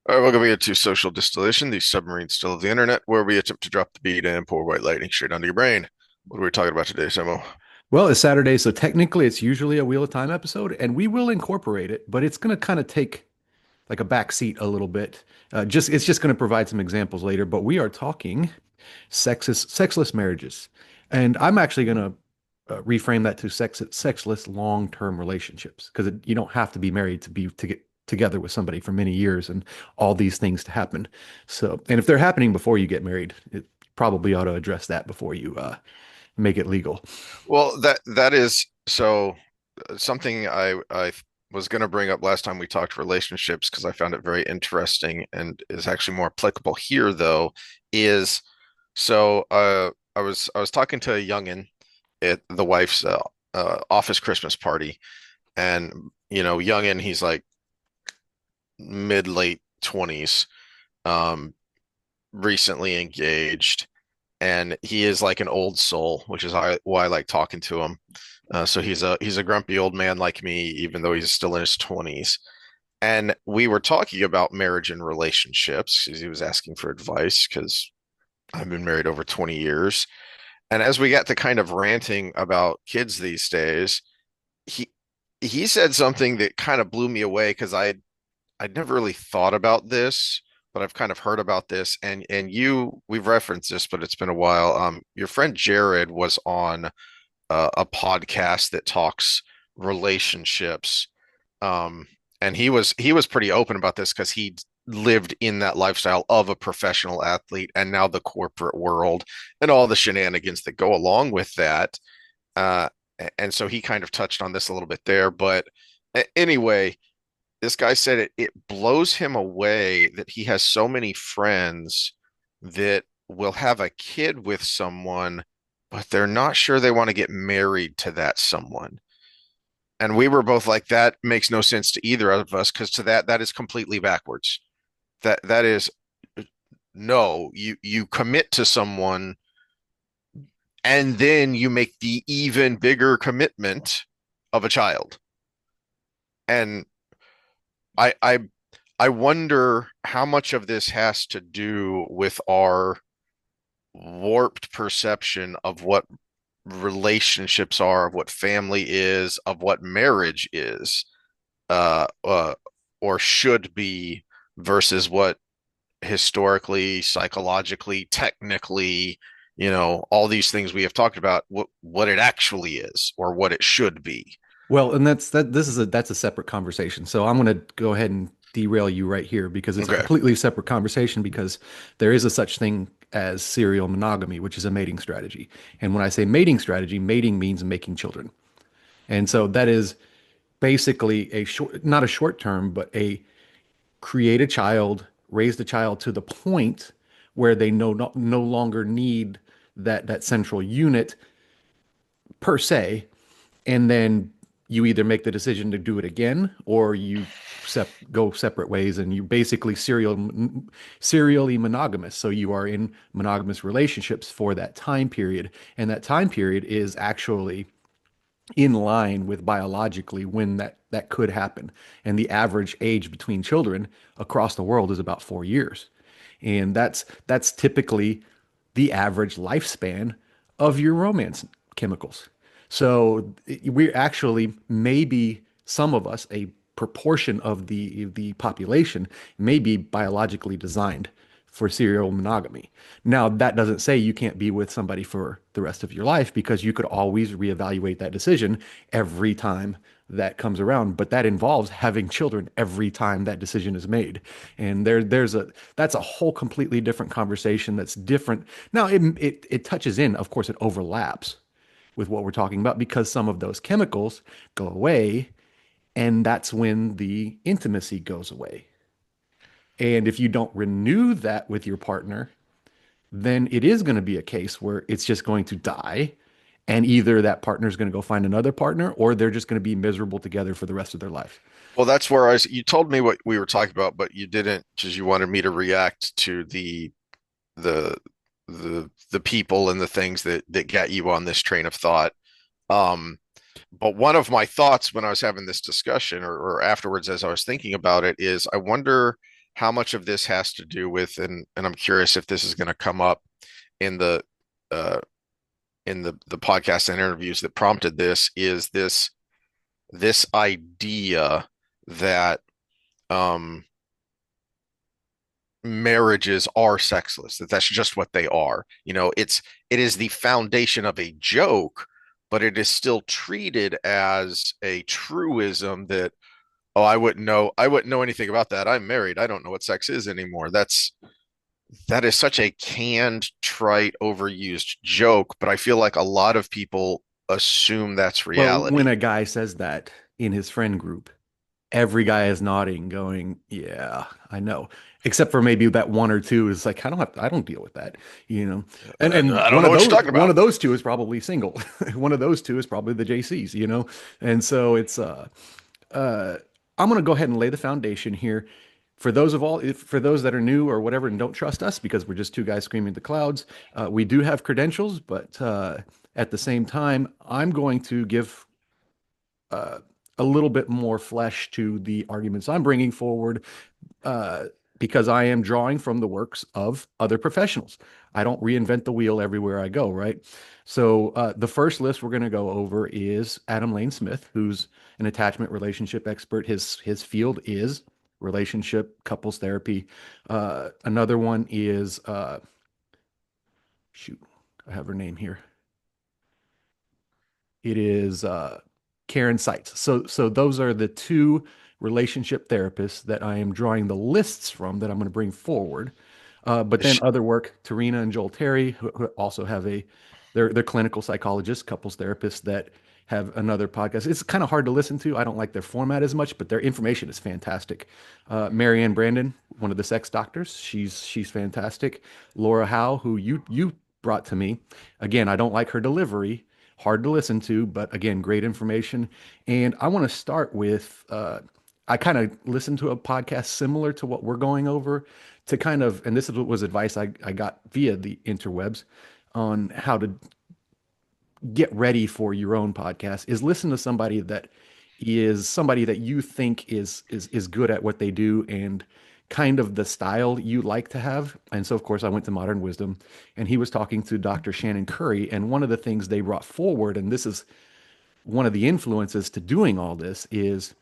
All right, welcome again to Social Distillation, the submarine still of the internet, where we attempt to drop the beat and pour white lightning straight onto your brain. What are we talking about today, Samo? Well, it's Saturday, so technically it's usually a Wheel of Time episode, and we will incorporate it, but it's going to kind of take like a back seat a little bit. Just it's just going to provide some examples later, but we are talking sexless marriages, and I'm actually going to reframe that to sexless long-term relationships because you don't have to be married to get together with somebody for many years and all these things to happen. So, and if they're happening before you get married, it probably ought to address that before you make it legal. Well, that is so something I was going to bring up last time we talked relationships because I found it very interesting and is actually more applicable here though is I was talking to a youngin at the wife's office Christmas party, and youngin, he's like mid late 20s, um recently engaged, and he is like an old soul, which is why I like talking to him. So he's a grumpy old man like me, even though he's still in his 20s. And we were talking about marriage and relationships because he was asking for advice because I've been married over 20 years. And as we got to kind of ranting about kids these days, he he said something that kind of blew me away because I'd never really thought about this, but I've kind of heard about this. And we've referenced this, but it's been a while. Your friend Jared was on a podcast that talks relationships, um, and he was pretty open about this because he lived in that lifestyle of a professional athlete and now the corporate world and all the shenanigans that go along with that. Uh, and so he kind of touched on this a little bit there, but anyway, this guy said it blows him away that he has so many friends that will have a kid with someone, but they're not sure they want to get married to that someone. And we were both like, that makes no sense to either of us because to that is completely backwards. That is no, you commit to someone and then you make the even bigger commitment of a child. And I I I wonder how much of this has to do with our warped perception of what relationships are, of what family is, of what marriage is, uh, uh, or should be, versus what historically, psychologically, technically, all these things we have talked about, what it actually is or what it should be. Well, and that's a separate conversation. So I'm going to go ahead and derail you right here because it's a Okay. completely separate conversation because there is a such thing as serial monogamy, which is a mating strategy. And when I say mating strategy, mating means making children. And so that is basically a short, not a short term, but a create a child, raise the child to the point where they no longer need that central unit per se, and then you either make the decision to do it again or you go separate ways and you basically serially monogamous. So you are in monogamous relationships for that time period, and that time period is actually in line with biologically when that could happen. And the average age between children across the world is about 4 years. And that's typically the average lifespan of your romance chemicals. So we're actually maybe some of us, a proportion of the population, may be biologically designed for serial monogamy. Now, that doesn't say you can't be with somebody for the rest of your life because you could always reevaluate that decision every time that comes around, but that involves having children every time that decision is made. And that's a whole completely different conversation that's different. Now, it touches in, of course, it overlaps with what we're talking about because some of those chemicals go away, and that's when the intimacy goes away. And if you don't renew that with your partner, then it is going to be a case where it's just going to die. And either that partner is going to go find another partner or they're just going to be miserable together for the rest of their life. Well, that's where you told me what we were talking about, but you didn't because you wanted me to react to the the people and the things that got you on this train of thought. Um, but one of my thoughts when I was having this discussion or afterwards as I was thinking about it is I wonder how much of this has to do with, and I'm curious if this is going to come up in uh, the podcast and interviews that prompted this, is this idea that um, marriages are sexless, that that's just what they are. It is the foundation of a joke, but it is still treated as a truism that, oh, I wouldn't know anything about that. I'm married. I don't know what sex is anymore. That is such a canned, trite, overused joke, but I feel like a lot of people assume that's Well, when reality. a guy says that in his friend group, every guy is nodding, going, "Yeah, I know." Except for maybe that one or two is like, I don't deal with that, you know. And I don't know what you're talking one about. of those two is probably single. One of those two is probably the JCs, you know. And so uh, I'm going to go ahead and lay the foundation here. For those that are new or whatever and don't trust us because we're just two guys screaming at the clouds, we do have credentials, but at the same time, I'm going to give uh, a little bit more flesh to the arguments I'm bringing forward uh, because I am drawing from the works of other professionals. I don't reinvent the wheel everywhere I go, right? So the first list we're going to go over is Adam Lane Smith, who's an attachment relationship expert. His field is relationship couples therapy. Another one is shoot, I have her name here. It is Karen Seitz. So those are the two relationship therapists that I am drawing the lists from that I'm going to bring forward. But then Sh- other work, Tarina and Joel Terry, who also have they're clinical psychologists, couples therapists that have another podcast. It's kind of hard to listen to. I don't like their format as much, but their information is fantastic. Marianne Brandon, one of the sex doctors, she's fantastic. Laura Howe, who you brought to me. Again, I don't like her delivery, hard to listen to, but again, great information. And I want to start with I kind of listened to a podcast similar to what we're going over to kind of, and this was advice I got via the interwebs on how to get ready for your own podcast is listen to somebody that you think is good at what they do and kind of the style you like to have. And so of course I went to Modern Wisdom and he was talking to Dr. Shannon Curry, and one of the things they brought forward, and this is one of the influences to doing all this, is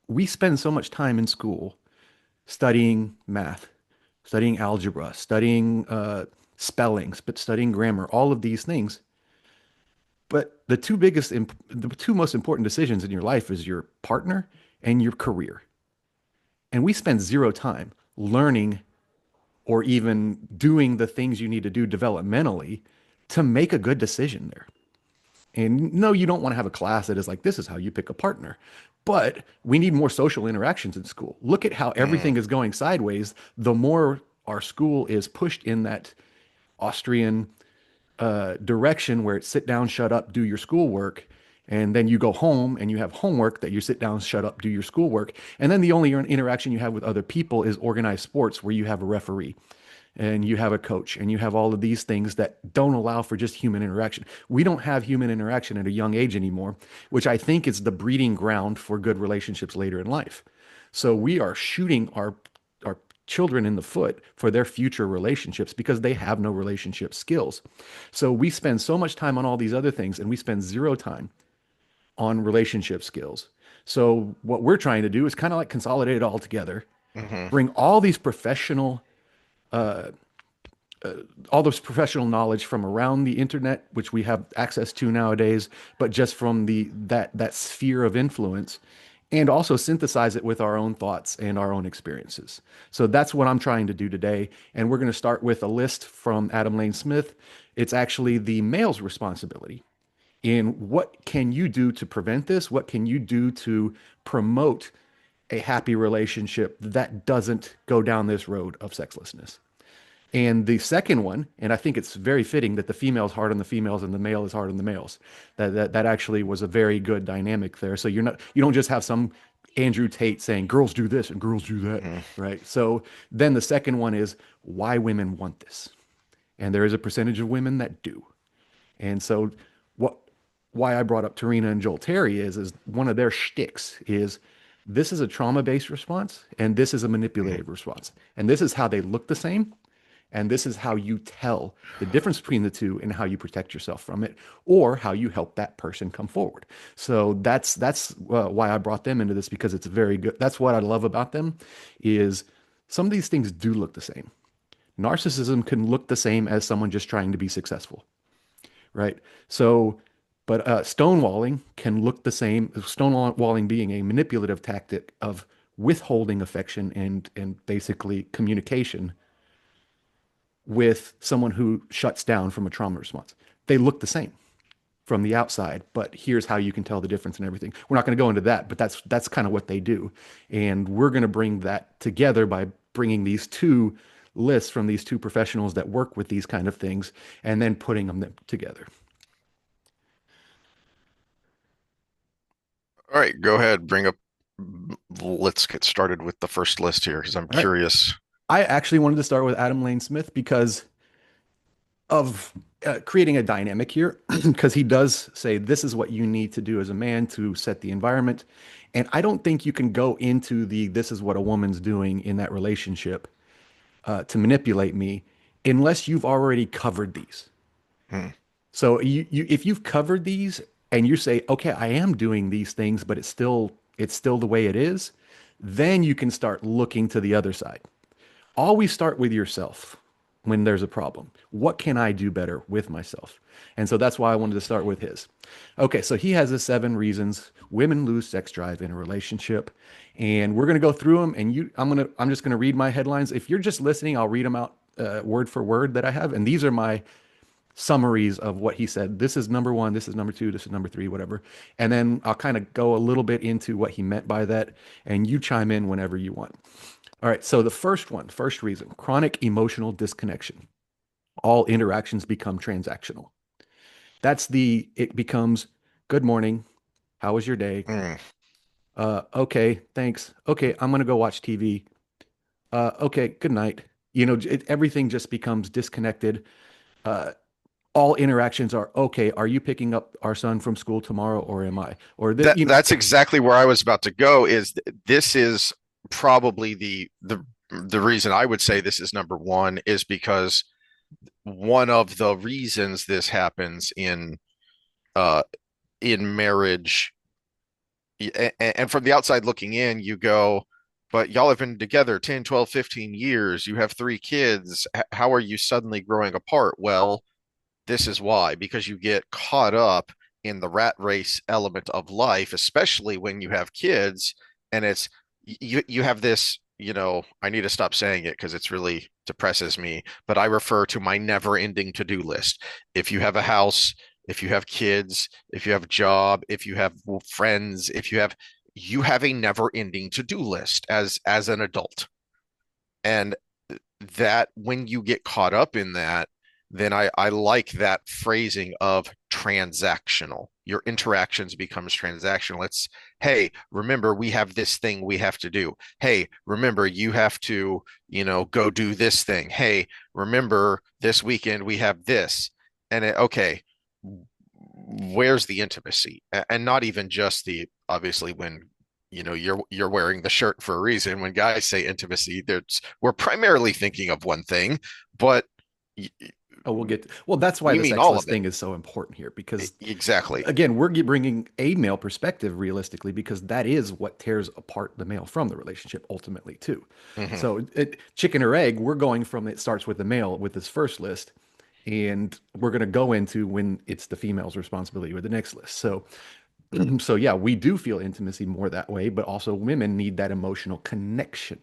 we spend so much time in school studying math, studying algebra, studying spellings, but studying grammar, all of these things. But the two most important decisions in your life is your partner and your career. And we spend zero time learning or even doing the things you need to do developmentally to make a good decision there. And no, you don't want to have a class that is like, this is how you pick a partner. But we need more social interactions in school. Look at how mm, everything is going sideways. The more our school is pushed in that Austrian direction where it's sit down, shut up, do your schoolwork. And then you go home and you have homework that you sit down, shut up, do your schoolwork. And then the only interaction you have with other people is organized sports where you have a referee and you have a coach and you have all of these things that don't allow for just human interaction. We don't have human interaction at a young age anymore, which I think is the breeding ground for good relationships later in life. So we are shooting our children in the foot for their future relationships because they have no relationship skills. So we spend so much time on all these other things and we spend zero time on relationship skills. So what we're trying to do is kind of like consolidate it all together, hmm bring all this professional knowledge from around the internet, which we have access to nowadays, but just from that sphere of influence, and also synthesize it with our own thoughts and our own experiences. So that's what I'm trying to do today. And we're going to start with a list from Adam Lane Smith. It's actually the male's responsibility in what can you do to prevent this? What can you do to promote a happy relationship that doesn't go down this road of sexlessness? And the second one, and I think it's very fitting that the female is hard on the females and the male is hard on the males. That actually was a very good dynamic there. So you don't just have some Andrew Tate saying girls do this and girls do that, hmm right? So then the second one is why women want this. And there is a percentage of women that do. And so what why I brought up Tarina and Joel Terry is one of their shticks is This is a trauma-based response, and this is a Mhm. manipulative response. And this is how they look the same, and this is how you tell the difference between the two and how you protect yourself from it, or how you help that person come forward. So that's why I brought them into this because it's very good. That's what I love about them is some of these things do look the same. Narcissism can look the same as someone just trying to be successful, right? So, but stonewalling can look the same. Stonewalling being a manipulative tactic of withholding affection and basically communication with someone who shuts down from a trauma response. They look the same from the outside, but here's how you can tell the difference and everything. We're not going to go into that, but that's kind of what they do. And we're going to bring that together by bringing these two lists from these two professionals that work with these kind of things and then putting them together. All right, go ahead. Bring up. Let's get started with the first list here because I'm All right. curious. I actually wanted to start with Adam Lane Smith because of creating a dynamic here, because he does say this is what you need to do as a man to set the environment. And I don't think you can go into the this is what a woman's doing in that relationship to manipulate me unless you've already covered these. Hmm. So if you've covered these and you say, okay, I am doing these things, but it's still the way it is, then you can start looking to the other side. Always start with yourself when there's a problem. What can I do better with myself? And so that's why I wanted to start with his. Okay, so he has the 7 reasons women lose sex drive in a relationship. And we're going to go through them and I'm just going to read my headlines. If you're just listening, I'll read them out word for word that I have. And these are my summaries of what he said. This is number one, this is number two, this is number three, whatever. And then I'll kind of go a little bit into what he meant by that. And you chime in whenever you want. All right. So the first one, first reason, chronic emotional disconnection. All interactions become transactional. It becomes good morning. How was your day? Hmm. Okay. Thanks. Okay. I'm going to go watch TV. Okay. Good night. Everything just becomes disconnected. Uh, all interactions are okay. Are you picking up our son from school tomorrow or am I? Or That's exactly where I was about to go. This is probably the reason I would say this is number one is because one of the reasons this happens uh in marriage, and from the outside looking in, you go, but y'all have been together 10, 12, 15 years. You have 3 kids. How are you suddenly growing apart? Well, this is why, because you get caught up in the rat race element of life, especially when you have kids, and you have this, I need to stop saying it because it's really depresses me, but I refer to my never-ending to-do list. If you have a house, if you have kids, if you have a job, if you have friends, if you have a never-ending to-do list as an adult. And that when you get caught up in that, then I like that phrasing of transactional. Your interactions becomes transactional. Hey, remember we have this thing we have to do. Hey, remember you have to, go do this thing. Hey, remember this weekend we have this. Okay, where's the intimacy? And not even just the obviously when you're wearing the shirt for a reason. When guys say intimacy, we're primarily thinking of one thing, but Oh, well, that's why we the mean all sexless of it. thing is so important here because Exactly. again, we're bringing a male perspective realistically because that is what tears apart the male from the relationship ultimately too. Hmm. So chicken or egg, we're going from it starts with the male with this first list, and we're going to go into when it's the female's responsibility with the next list. So so yeah, we do feel intimacy more that way, but also women need that emotional connection.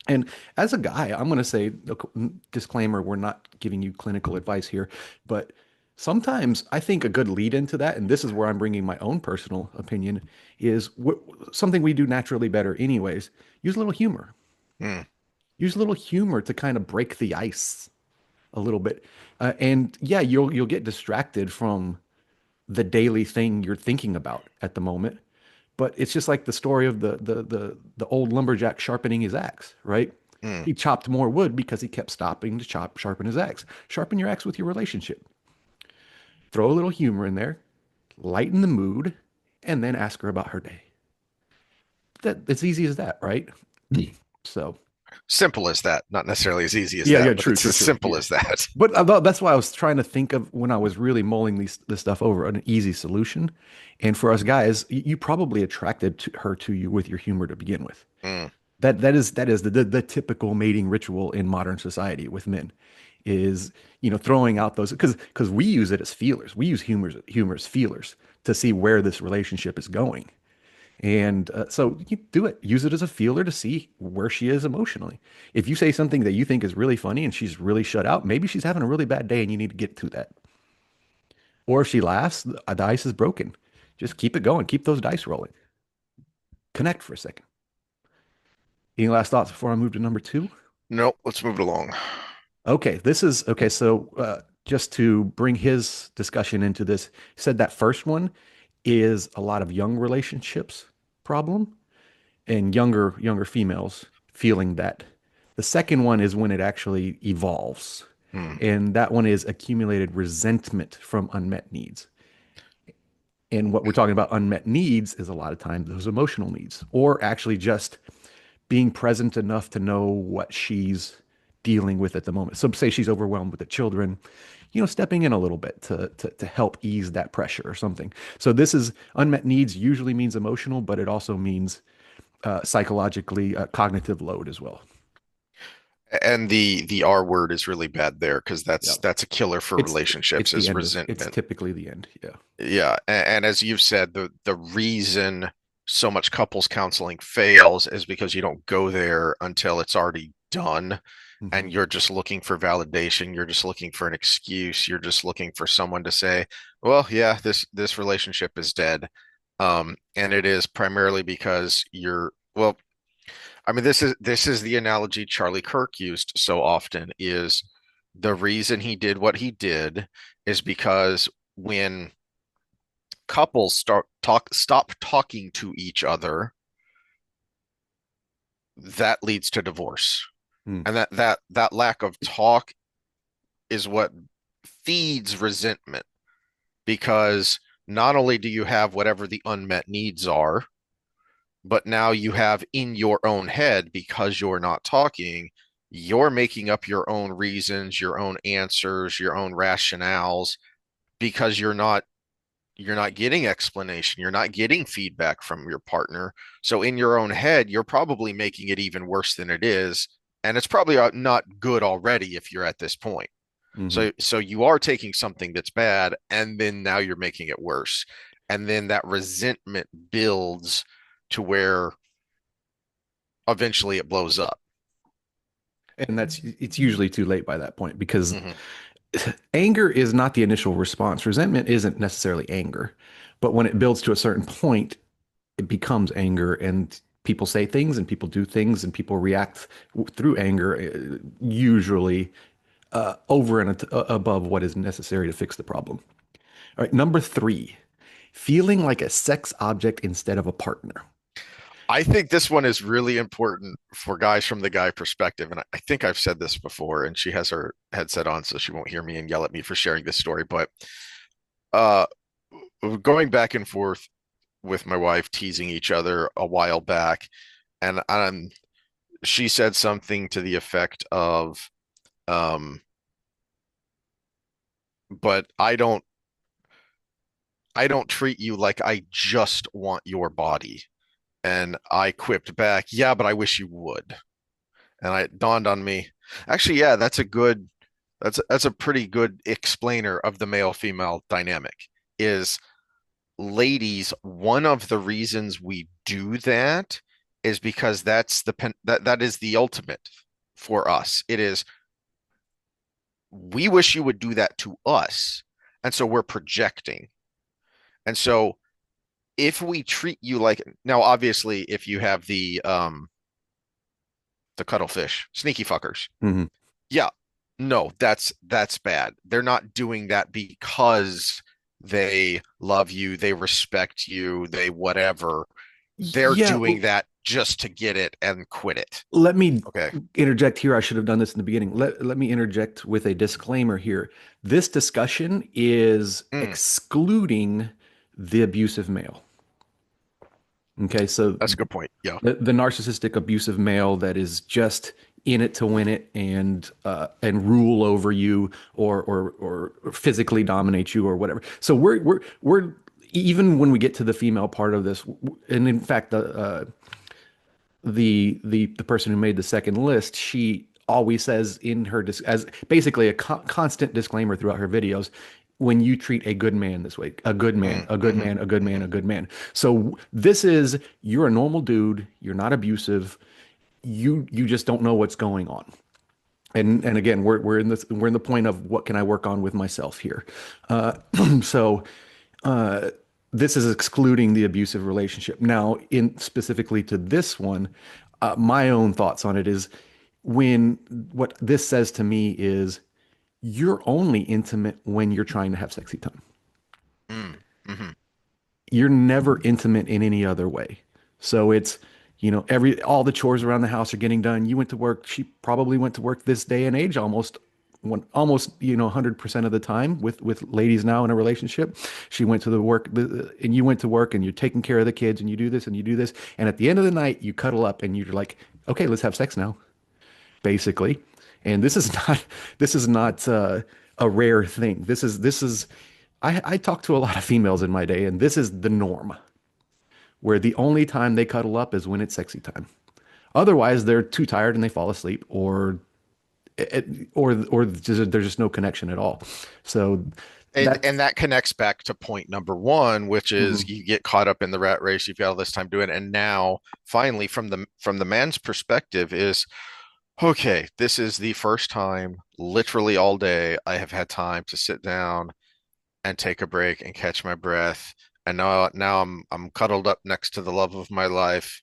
And as a guy, I'm going to say, look, disclaimer, we're not giving you clinical advice here, but sometimes I think a good lead into that, and this is where I'm bringing my own personal opinion, is something we do naturally better anyways. Use a little humor. Mm, Use a little humor to kind of break the ice a little bit. And yeah, you'll get distracted from the daily thing you're thinking about at the moment. But it's just like the story of the old lumberjack sharpening his axe, right? mm. He chopped more wood because he kept stopping to sharpen his axe. Sharpen your axe with your relationship. Throw a little humor in there, lighten the mood, and then ask her about her day. that it's easy as that, right? So Simple as that, not necessarily as easy as yeah, that, yeah, but true, it's true, as true. simple Yeah. as that. But that's why I was trying to think of when I was really mulling this stuff over an easy solution. And for us guys, you probably attracted her to you with your humor to begin with. Mm. That is the typical mating ritual in modern society with men is, throwing out those because we use it as feelers. We use humor as feelers to see where this relationship is going. And so you do it. Use it as a feeler to see where she is emotionally. If you say something that you think is really funny and she's really shut out, maybe she's having a really bad day and you need to get to that. Or if she laughs, the ice is broken. Just keep it going. Keep those dice rolling. Connect for a second. Any last thoughts before I move to number two? Nope, let's move it along. Okay, this is okay. So, just to bring his discussion into this, he said that first one is a lot of young relationships problem and younger females feeling that. The second one is when it actually evolves, Hmm. and that one is accumulated resentment from unmet needs. And what we're talking about unmet needs is a lot of times those emotional needs, or actually just being present enough to know what she's dealing with at the moment. So say she's overwhelmed with the children, stepping in a little bit to help ease that pressure or something. So this is unmet needs usually means emotional, but it also means psychologically cognitive load as well. And the R word is really bad there because Yeah. that's a killer for It's it's relationships the is end of it's resentment. typically the end. Yeah. Yeah, and as you've said, the reason so much couples counseling fails is because you don't go there until it's already done, Hmm. and you're just looking for validation. You're just looking for an excuse. You're just looking for someone to say, "Well, yeah, this relationship is dead," and it is primarily because you're well. I mean, this is the analogy Charlie Kirk used so often is the reason he did what he did is because when couples stop talking to each other, that leads to divorce. Mm. And that lack of talk is what feeds resentment because not only do you have whatever the unmet needs are, but now you have in your own head because you're not talking, you're making up your own reasons, your own answers, your own rationales because you're not getting explanation, you're not getting feedback from your partner. So in your own head, you're probably making it even worse than it is, and it's probably not good already if you're at this point. Hmm. So you are taking something that's bad and then now you're making it worse. And then that resentment builds to where eventually it blows up. And it's usually too late by that point because Hmm. anger is not the initial response. Resentment isn't necessarily anger, but when it builds to a certain point, it becomes anger and people say things and people do things and people react through anger, usually over and above what is necessary to fix the problem. All right, number three, feeling like a sex object instead of a partner. I think this one is really important for guys from the guy perspective. And I think I've said this before, and she has her headset on, so she won't hear me and yell at me for sharing this story. But uh, going back and forth with my wife, teasing each other a while back, and she said something to the effect of, but I don't treat you like I just want your body. And I quipped back, yeah, but I wish you would. And it dawned on me, actually, yeah, that's a pretty good explainer of the male female dynamic. Is ladies, one of the reasons we do that is because that is the ultimate for us. It is we wish you would do that to us. And so we're projecting. And so if we treat you like now, obviously, if you have the cuttlefish, sneaky fuckers. Hmm. Yeah, no, that's bad. They're not doing that because they love you, they respect you, they whatever. They're Yeah, doing that just to get it and quit it. let me Okay. interject here. I should have done this in the beginning. Let me interject with a disclaimer here. This discussion is Mm, excluding the abusive male. Okay, so That's a good point. Yeah. the narcissistic abusive male that is just in it to win it and rule over you or physically dominate you or whatever. So we're even when we get to the female part of this, and in fact the person who made the second list, she always says in her as basically a constant disclaimer throughout her videos, when you treat a good man this way, a good man, a good Mm-hmm, man, a good man, mm-hmm. a good man. So this is you're a normal dude, you're not abusive, you just don't know what's going on. And again, we're in the point of what can I work on with myself here. Uh, so uh, this is excluding the abusive relationship. Now, in specifically to this one, my own thoughts on it is when what this says to me is you're only intimate when you're trying to have sexy time. Mm-hmm. You're never intimate in any other way. So it's, every all the chores around the house are getting done. You went to work. She probably went to work this day and age almost 100% of the time with ladies now in a relationship. She went to the work and you went to work and you're taking care of the kids and you do this and you do this. And at the end of the night, you cuddle up and you're like, okay, let's have sex now, basically. And this is not a rare thing. I talked to a lot of females in my day, and this is the norm, where the only time they cuddle up is when it's sexy time. Otherwise, they're too tired and they fall asleep, or there's just no connection at all. So And that's that connects back to point number one, which mhm. is you get caught up in the rat race. You've got all this time doing it, and now finally, from the man's perspective, is okay. This is the first time, literally all day, I have had time to sit down and take a break and catch my breath. And now I'm cuddled up next to the love of my life.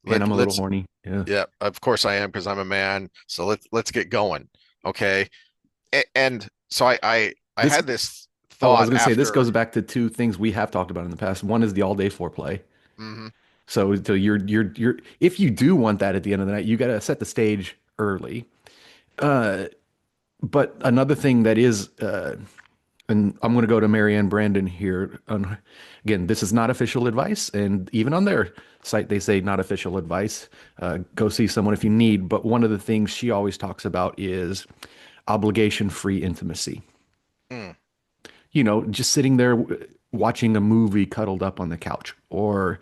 And I'm a little Let's horny. Yeah. Yeah, of course I am because I'm a man. So let's get going. Okay. And so I This, had this oh, I was thought gonna say this after. goes back to two things we have talked about in the past. One is the all day foreplay. Mhm. So you're if you do want that at the end of the night, you got to set the stage early. But another thing that is and I'm going to go to Marianne Brandon here. Again, this is not official advice, and even on their site, they say not official advice. Go see someone if you need. But one of the things she always talks about is obligation-free intimacy. Mm. Just sitting there watching a movie cuddled up on the couch, or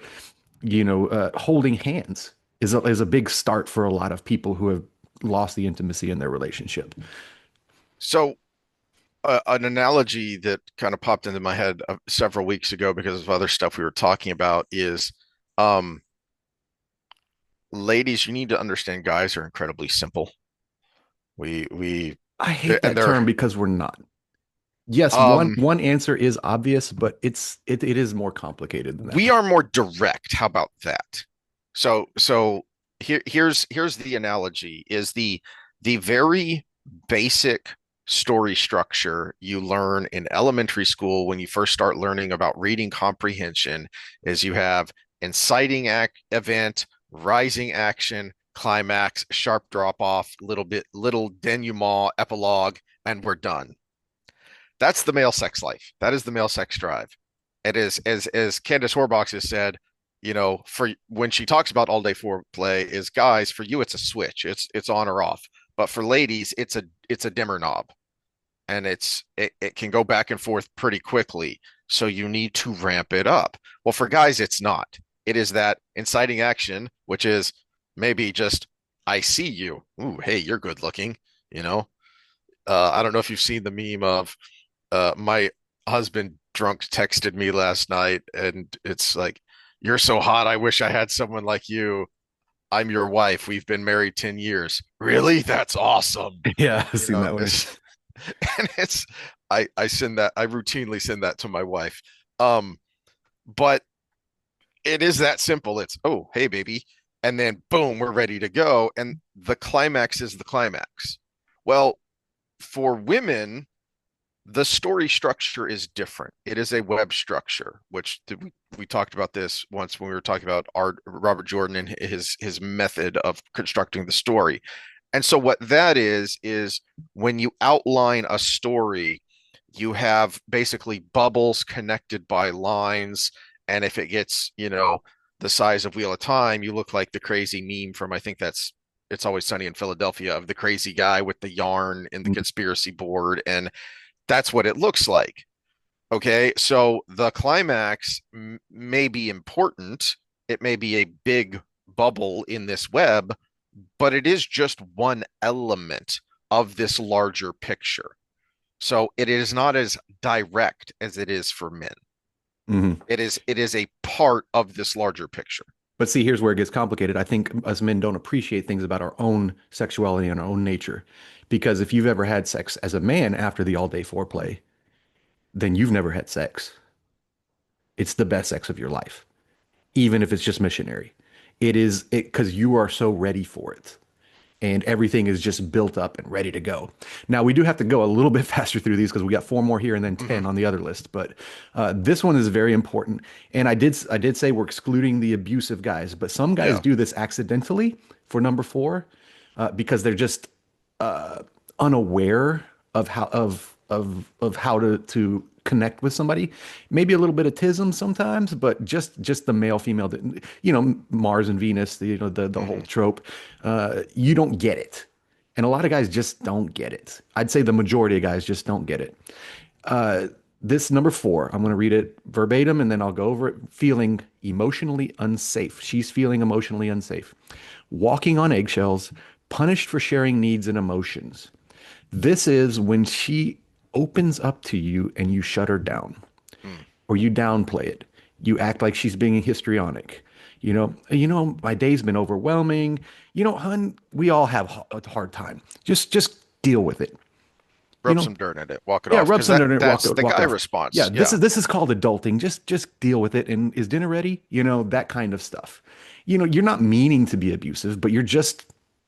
holding hands is a big start for a lot of people who have lost the intimacy in their relationship. So an analogy that kind of popped into my head several weeks ago because of other stuff we were talking about is, um, ladies, you need to understand guys are incredibly simple. We I hate and that they're term because we're not. Yes, one um one answer is obvious, but it is more complicated than we that. are more direct. How about that? So here's the analogy is the very basic story structure you learn in elementary school when you first start learning about reading comprehension is you have inciting act event, rising action, climax, sharp drop off, little denouement, epilogue, and we're done. That's the male sex life. That is the male sex drive. It is as Candace Horbox has said, for when she talks about all day foreplay, is guys, for you it's a switch. It's on or off. But for ladies, it's a dimmer knob. And it can go back and forth pretty quickly. So you need to ramp it up. Well, for guys, it's not. It is that inciting action, which is maybe just I see you. Ooh, hey, you're good looking, you know. I don't know if you've seen the meme of my husband drunk texted me last night, and it's like, "You're so hot. I wish I had someone like you. I'm your wife. We've been married 10 years." Really? That's awesome. Yeah, I've You seen know, that one. it's and it's I send that I routinely send that to my wife. Um, but it is that simple. It's, oh, hey baby, and then boom, we're ready to go. And the climax is the climax. Well, for women, the story structure is different. It is a web structure, which we talked about this once when we were talking about Robert Jordan and his method of constructing the story. And so what that is when you outline a story, you have basically bubbles connected by lines. And if it gets, the size of Wheel of Time, you look like the crazy meme from, I think that's It's Always Sunny in Philadelphia, of the crazy guy with the yarn and the Mhm. conspiracy board. And that's what it looks like. Okay. So the climax may be important. It may be a big bubble in this web, but it is just one element of this larger picture. So it is not as direct as it is for men. Mhm. It is a part of this larger picture. But see, here's where it gets complicated. I think us men don't appreciate things about our own sexuality and our own nature. Because if you've ever had sex as a man after the all day foreplay, then you've never had sex. It's the best sex of your life, even if it's just missionary. It is it because you are so ready for it. And everything is just built up and ready to go. Now, we do have to go a little bit faster through these because we got four more here and then Mhm. 10 on the other list. But this one is very important. And I did say we're excluding the abusive guys, but some guys Yeah. do this accidentally for number four because they're just uh, unaware of how to connect with somebody. Maybe a little bit of tism sometimes, but just the male female, Mars and Venus, the whole Hmm. trope. You don't get it, and a lot of guys just don't get it. I'd say the majority of guys just don't get it. Uh, this number four, I'm going to read it verbatim and then I'll go over it. Feeling emotionally unsafe. She's feeling emotionally unsafe. Walking on eggshells, punished for sharing needs and emotions. This is when she opens up to you and you shut her down Mm. or you downplay it. You act like she's being histrionic. My day's been overwhelming. Hun, we all have a hard time. Just deal with it. You Rub know, some dirt in it, walk it yeah, off, rub because some dirt in it, that's the walk guy it off. Yeah, response. this Yeah. is this is called adulting. Just deal with it. And is dinner ready? That kind of stuff. You're not meaning to be abusive, but you're just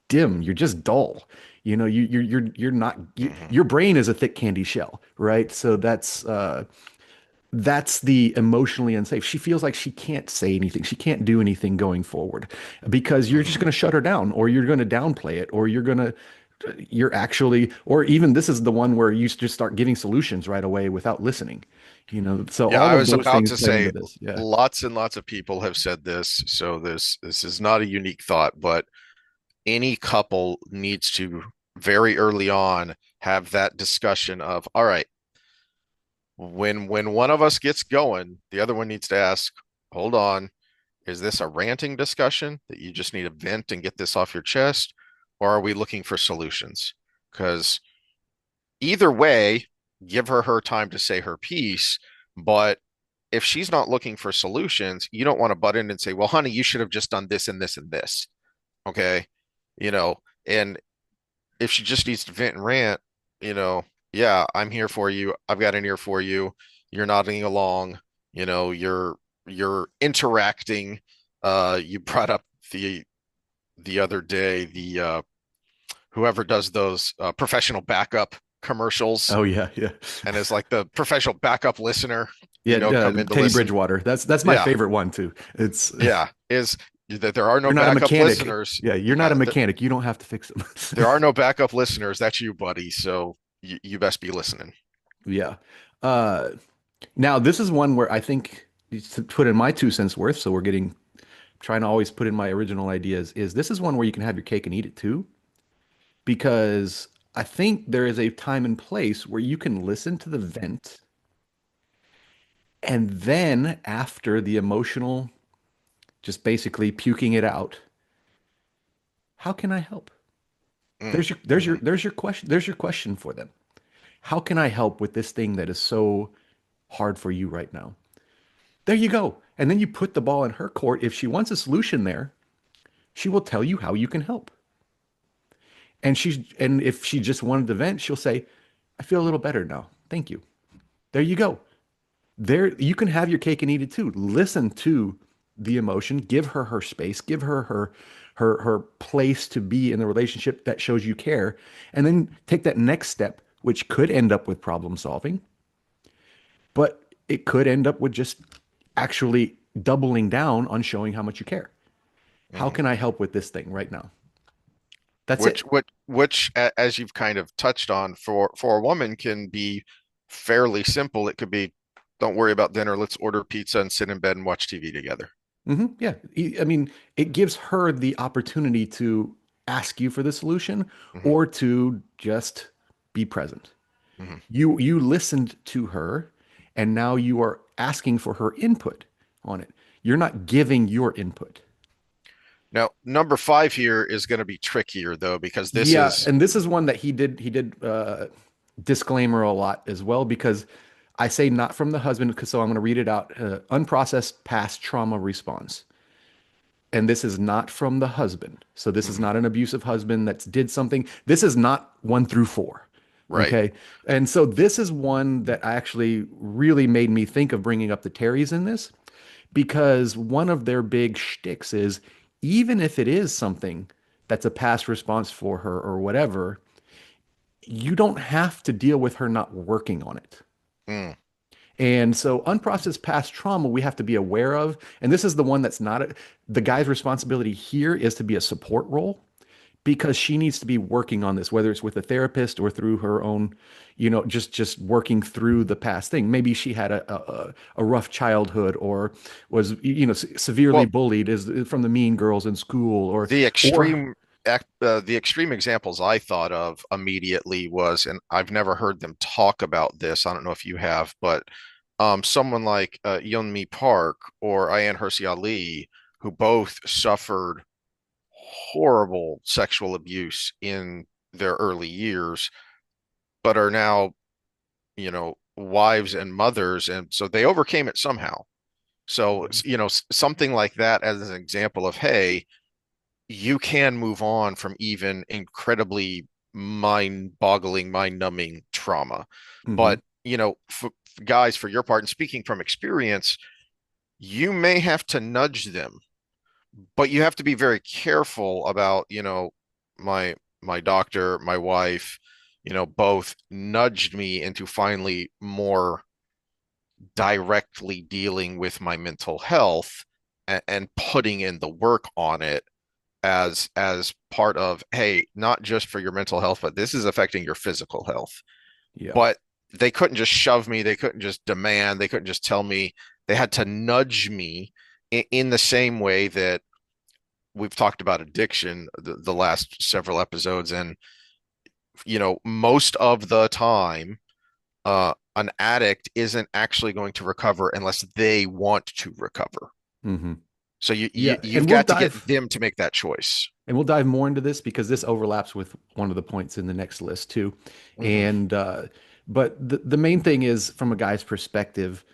dim. You're just dull. You're not. Hmm. Your brain is a thick candy shell, right? So that's the emotionally unsafe. She feels like she can't say anything. She can't do anything going forward because you're just Hmm. going to shut her down or you're going to downplay it or you're actually, or even this is the one where you just start giving solutions right away without listening. So Yeah, all I of was those about things to play into say this. Yeah. lots and lots of people have said this, so this is not a unique thought, but any couple needs to very early on have that discussion of, all right, when one of us gets going, the other one needs to ask, hold on, is this a ranting discussion that you just need to vent and get this off your chest, or are we looking for solutions? Because either way, give her time to say her piece, but if she's not looking for solutions, you don't want to butt in and say, well, honey, you should have just done this and this and this. Okay. And if she just needs to vent and rant, yeah, I'm here for you. I've got an ear for you. You're nodding along. You're interacting. You brought up the other day whoever does those professional backup commercials Oh yeah, yeah, and is like the professional backup listener, yeah. come in to Teddy listen. Bridgewater. That's my Yeah, favorite one too. It's yeah. Is that there are no you're not a backup mechanic. listeners. Yeah, you're not Yeah, a mechanic. You don't have to fix them. there are no backup listeners. That's you, buddy. So you best be listening. Yeah. Uh, Now, this is one where I think to put in my 2 cents worth, so we're getting trying to always put in my original ideas, is this is one where you can have your cake and eat it too, because I think there is a time and place where you can listen to the vent, and then after the emotional, just basically puking it out, how can I help? Mm, There's your there's your hmm. there's your question. There's your question for them. How can I help with this thing that is so hard for you right now? There you go. And then you put the ball in her court. If she wants a solution there, she will tell you how you can help. And if she just wanted to vent, she'll say, I feel a little better now. Thank you. There you go. There you can have your cake and eat it too. Listen to the emotion, give her her space, give her her place to be in the relationship that shows you care, and then take that next step, which could end up with problem solving, but it could end up with just actually doubling down on showing how much you care. How Hmm. can I help with this thing right now? That's Which, it. as you've kind of touched on, for a woman can be fairly simple. It could be, don't worry about dinner. Let's order pizza and sit in bed and watch TV together. Yeah. I mean, it gives her the opportunity to ask you for the solution Hmm. or to just be present. Hmm. You listened to her and now you are asking for her input on it. You're not giving your input. Now, number five here is going to be trickier though, because this Yeah, is and this is one that he did disclaimer a lot as well because I say not from the husband because so I'm going to read it out. Unprocessed past trauma response. And this is not from the husband. So this is mhm, not an abusive husband that did something. This is not 1 through 4. right. Okay. And so this is one that actually really made me think of bringing up the Terrys in this because one of their big shticks is even if it is something that's a past response for her or whatever, you don't have to deal with her not working on it. Mm, And so unprocessed past trauma we have to be aware of. And this is the one that's not the guy's responsibility here is to be a support role because she needs to be working on this, whether it's with a therapist or through her own, just working through the past thing. Maybe she had a rough childhood or was, severely well, bullied as from the mean girls in school the or the extreme examples I thought of immediately was, and I've never heard them talk about this. I don't know if you have, but someone like Yeonmi Park or Ayan Hirsi Ali, who both suffered horrible sexual abuse in their early years, but are now, wives and mothers, and so they overcame it somehow. So, something like that as an example of, hey, you can move on from even incredibly mind-boggling, mind-numbing trauma. Mhm. But, guys, for your part, and speaking from experience, you may have to nudge them, but you have to be very careful about, my doctor, my wife, both nudged me into finally more directly dealing with my mental health and putting in the work on it as part of, hey, not just for your mental health, but this is affecting your physical health. Yeah. But they couldn't just shove me, they couldn't just demand, they couldn't just tell me. They had to nudge me in the same way that we've talked about addiction the last several episodes. And most of the time an addict isn't actually going to recover unless they want to recover. Mhm. So you, Yeah, you've got to get them to make that choice. and we'll dive more into this because this overlaps with one of the points in the next list too. Hmm. And but the main thing is from a guy's perspective,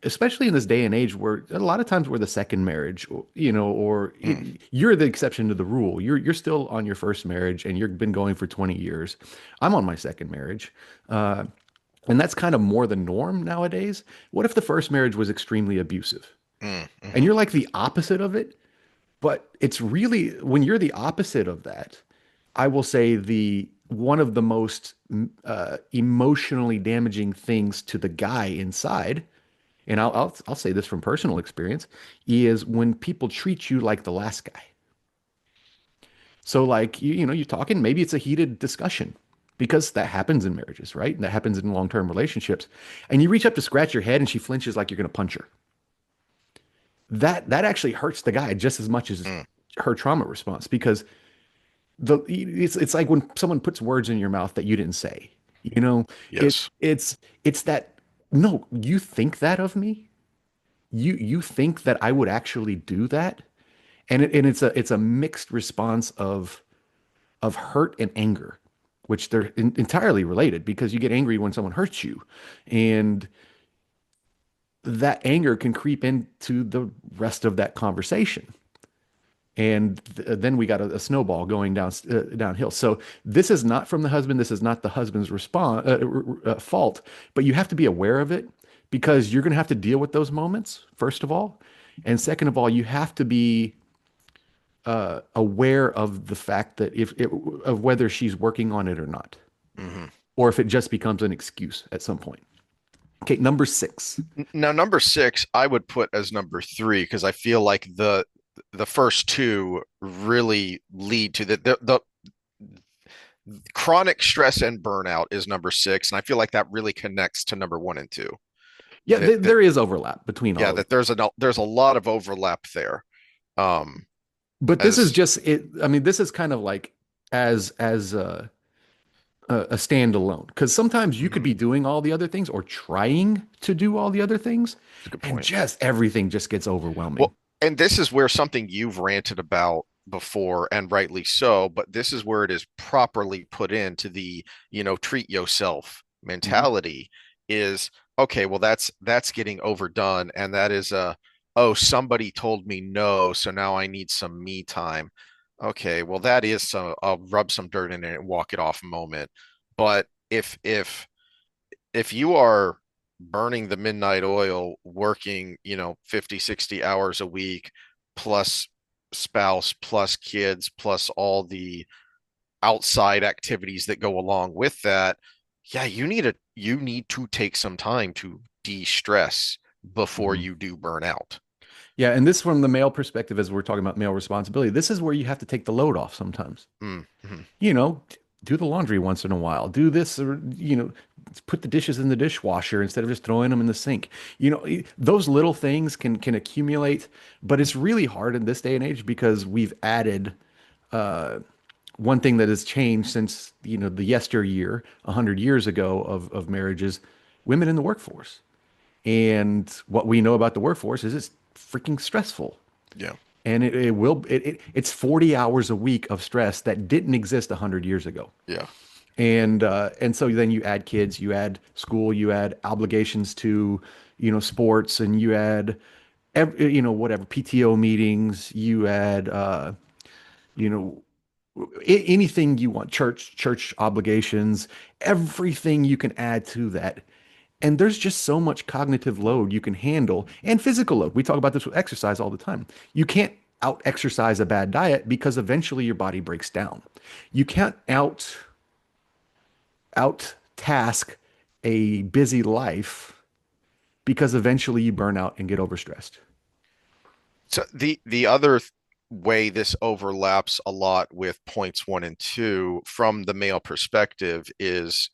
especially in this day and age where a lot of times we're the second marriage, or Mm. you're the exception to the rule. You're still on your first marriage and you've been going for 20 years. I'm on my second marriage. Uh, and that's kind of more the norm nowadays. What if the first marriage was extremely abusive? Mm. And Hmm. you're like the opposite of it? But it's really when you're the opposite of that, I will say the one of the most emotionally damaging things to the guy inside, and I'll say this from personal experience, is when people treat you like the last guy. So like you're talking, maybe it's a heated discussion because that happens in marriages, right? And that happens in long-term relationships. And you reach up to scratch your head and she flinches like you're going to punch her. That actually hurts the guy just as much as Mm. her trauma response because it's like when someone puts words in your mouth that you didn't say. You know, it Yes. it's that no, you think that of me? You think that I would actually do that? And it's a mixed response of hurt and anger, which they're entirely related because you get angry when someone hurts you, and that anger can creep into the rest of that conversation. And then we got a snowball going downhill. So this is not from the husband. This is not the husband's response fault, but you have to be aware of it because you're going to have to deal with those moments, first of all, and second of all, you have to be aware of the fact that if it, of whether she's working on it or not, Hmm. or if it just becomes an excuse at some point. Okay, number 6. Now, number six, I would put as number three because I feel like the first two really lead to the chronic stress and burnout is number six, and I feel like that really connects to number one and two. Yeah, that there is overlap between yeah, all of that them. there's a lot of overlap there. Um, But this is as just it. I mean, this is kind of like as a standalone because sometimes you could mhm, be doing all the other things or trying to do all the other things, that's a good and point. just everything just gets overwhelming. Well, and this is where something you've ranted about before, and rightly so, but this is where it is properly put into the, treat yourself Mhm. mentality is okay, well that's getting overdone, and that is oh, somebody told me no, so now I need some me time. Okay, well that is some I'll rub some dirt in it and walk it off moment. But if you are burning the midnight oil, working, 50, 60 hours a week, plus spouse, plus kids, plus all the outside activities that go along with that, yeah, you need to take some time to de-stress before Mhm. you do burn out. Yeah, and this from the male perspective, as we're talking about male responsibility, this is where you have to take the load off sometimes. Mm-hmm. You know, do the laundry once in a while. Do this, or put the dishes in the dishwasher instead of just throwing them in the sink. Those little things can accumulate, but it's really hard in this day and age because we've added one thing that has changed since the yesteryear, 100 years ago of marriages, women in the workforce. And what we know about the workforce is it's freaking stressful. Yeah, And it's 40 hours a week of stress that didn't exist 100 years ago. yeah. And so then you add kids, you add school, you add obligations to, sports, and you add whatever PTO meetings, you add you know anything you want, church obligations, everything you can add to that. And there's just so much cognitive load you can handle and physical load. We talk about this with exercise all the time. You can't out exercise a bad diet because eventually your body breaks down. You can't out task a busy life because eventually you burn out and get overstressed. So the other way this overlaps a lot with points one and two from the male perspective is,